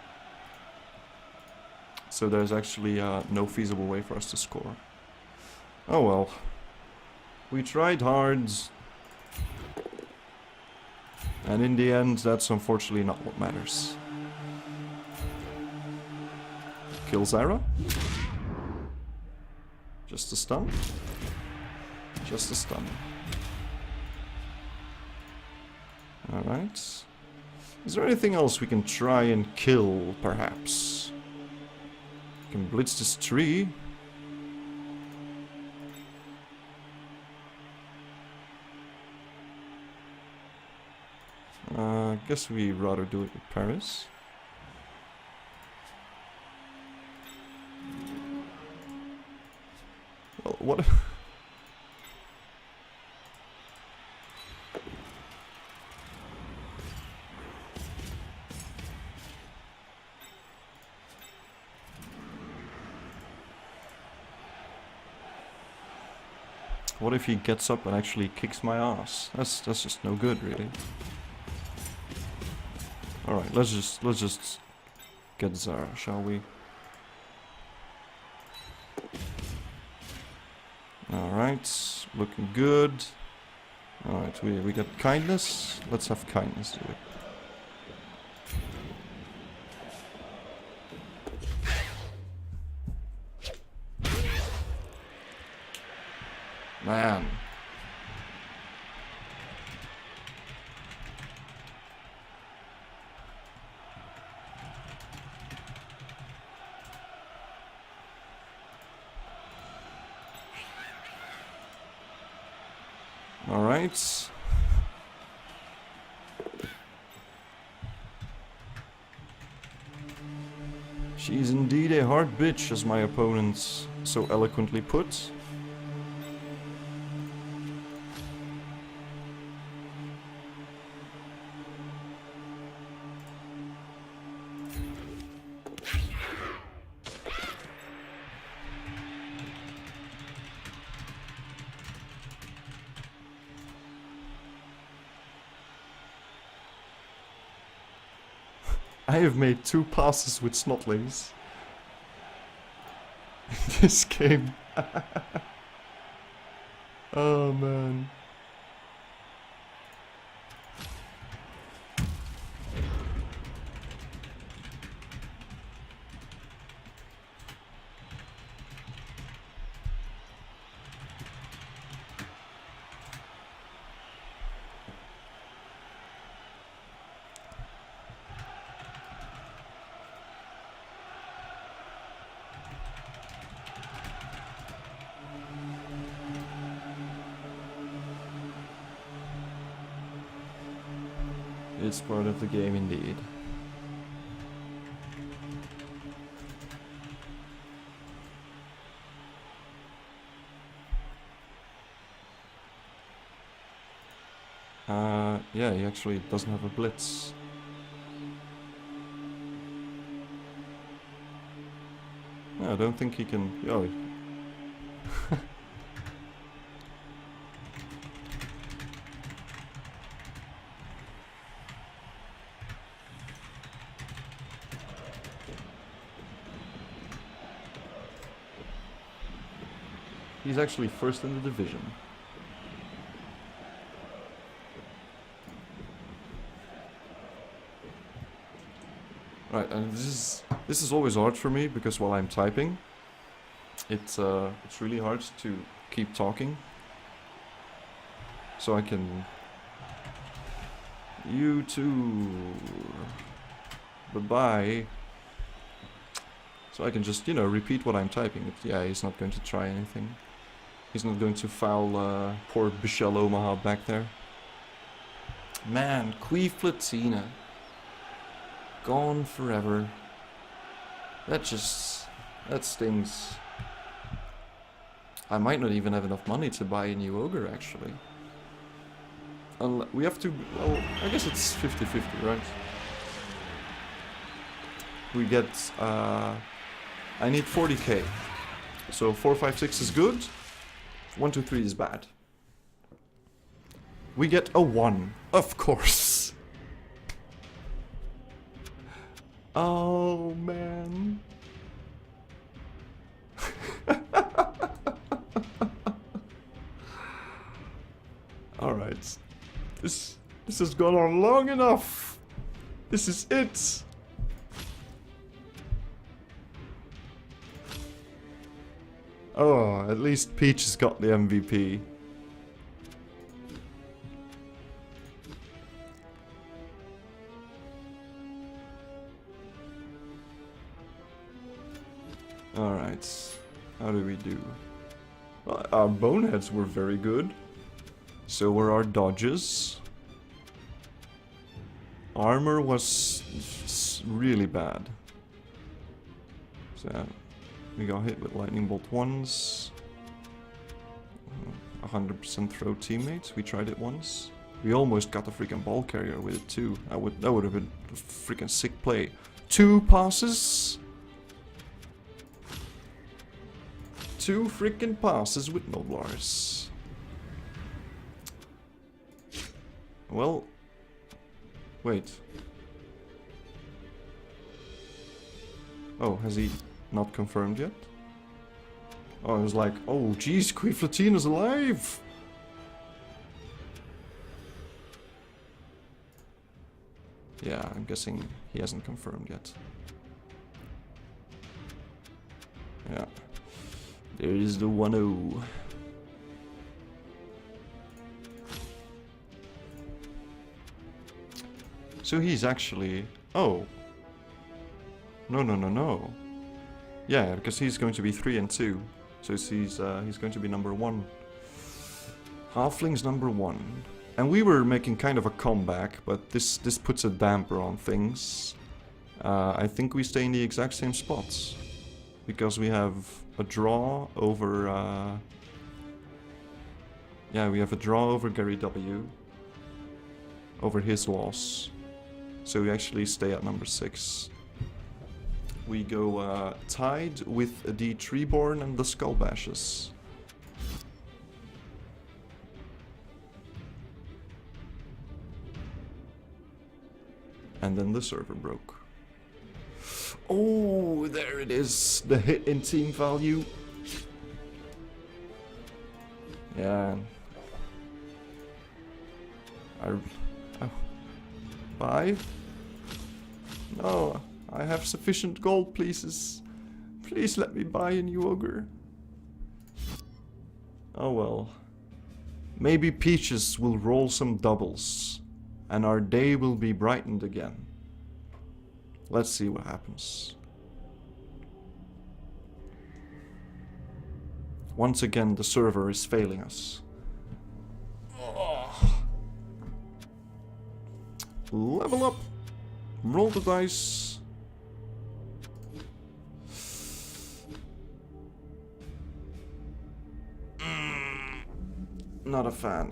So there's actually no feasible way for us to score. Oh well. We tried hard. And in the end, that's unfortunately not what matters. Kill Zara. Just a stun. Just a stun. Alright. Is there anything else we can try and kill, perhaps? We can blitz this tree. I guess we rather do it with Paris. Well, what? What if he gets up and actually kicks my ass? That's just no good, really. All right, let's just get Zara, shall we? All right, looking good. All right, we got kindness. Let's have kindness do it. Man. All right. She's indeed a hard bitch, as my opponent so eloquently put. I have made 2 passes with Snotlings in this game. Oh man. It's part of the game indeed. Yeah, he actually doesn't have a blitz. No, I don't think he can... Oh. He's actually first in the division. Right, and this is always hard for me because while I'm typing, it's really hard to keep talking. So I can... You too. Bye-bye. So I can just, you know, repeat what I'm typing. Yeah, he's not going to try anything. He's not going to foul poor Bichelle Omaha back there. Man, Queef Platina. Gone forever. That stings. I might not even have enough money to buy a new ogre, actually. We have to... Well, I guess it's 50-50, right? We get... I need 40k. So 4, 5, 6 is good. 1, 2, 3 is bad. We get a 1. Of course. Oh, man. Alright. This has gone on long enough. This is it. Oh, at least Peach has got the MVP. Alright, how do we do? Well, our boneheads were very good. So were our dodges. Armor was really bad. So we got hit with lightning bolt once. 100% throw teammates. We tried it once. We almost got a freaking ball carrier with it too. That would have been a freaking sick play. 2 passes. 2 freaking passes with Noblars. Well, wait. Oh, has he not confirmed yet? Oh, I was like, oh geez, Queeflatina's alive! Yeah, I'm guessing he hasn't confirmed yet. Yeah. There is the 1-0. So he's actually... Oh. No. Yeah, because he's going to be 3 and 2. So he's going to be number 1. Halflings number 1. And we were making kind of a comeback, but this puts a damper on things. I think we stay in the exact same spots. Because we have a draw over... yeah, we have a draw over Gary W. Over his loss. So we actually stay at number 6. We go tied with the Treeborn and the Skull Bashes. And then the server broke. Oh, there it is. The hit in team value. Yeah. Buy? No, I have sufficient gold, please. Please let me buy a new ogre. Oh well. Maybe Peaches will roll some doubles. And our day will be brightened again. Let's see what happens. Once again, the server is failing us. Level up. Roll the dice. Not a fan.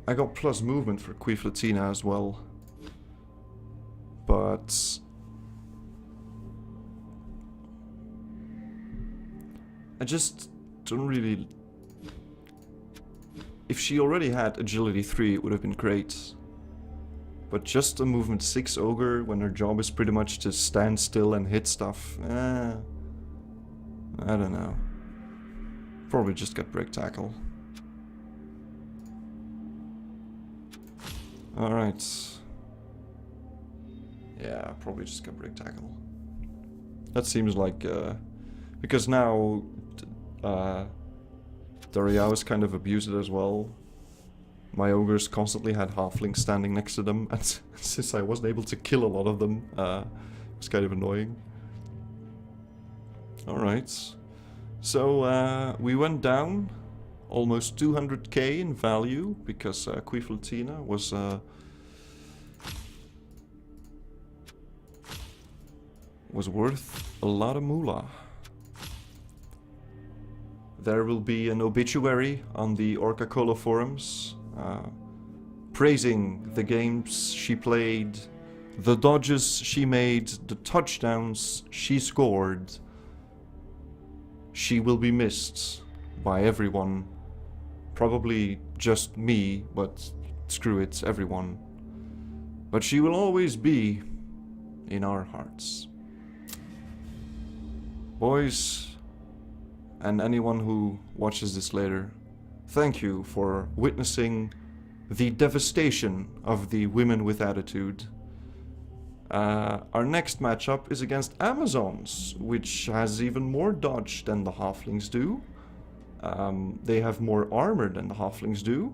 I got plus movement for Quiflatina as well. But I just don't really... If she already had agility 3, it would have been great. But just a movement 6 ogre when her job is pretty much to stand still and hit stuff. I don't know. Probably just get break tackle. Alright. Yeah, probably just get break tackle. That seems like... because now... Darayawus kind of abused it as well. My ogres constantly had halflings standing next to them, and since I wasn't able to kill a lot of them, it was kind of annoying. Alright. So, we went down almost 200k in value, because Quiflatina was worth a lot of moolah. There will be an obituary on the Orca-Cola forums, praising the games she played, the dodges she made, the touchdowns she scored. She will be missed by everyone. Probably just me, but screw it, everyone. But she will always be in our hearts. Boys, and anyone who watches this later, thank you for witnessing the devastation of the women with attitude. Our next matchup is against Amazons, which has even more dodge than the Halflings do. They have more armor than the Halflings do.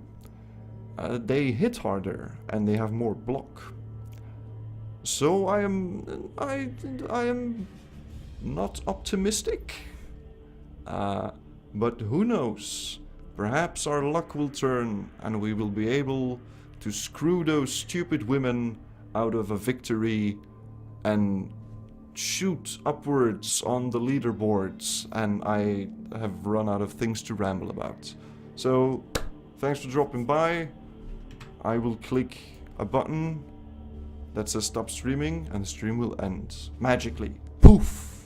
They hit harder, and they have more block. So I am not optimistic. But who knows? Perhaps our luck will turn and we will be able to screw those stupid women out of a victory and shoot upwards on the leaderboards, and I have run out of things to ramble about. So, thanks for dropping by. I will click a button that says stop streaming and the stream will end magically. Poof!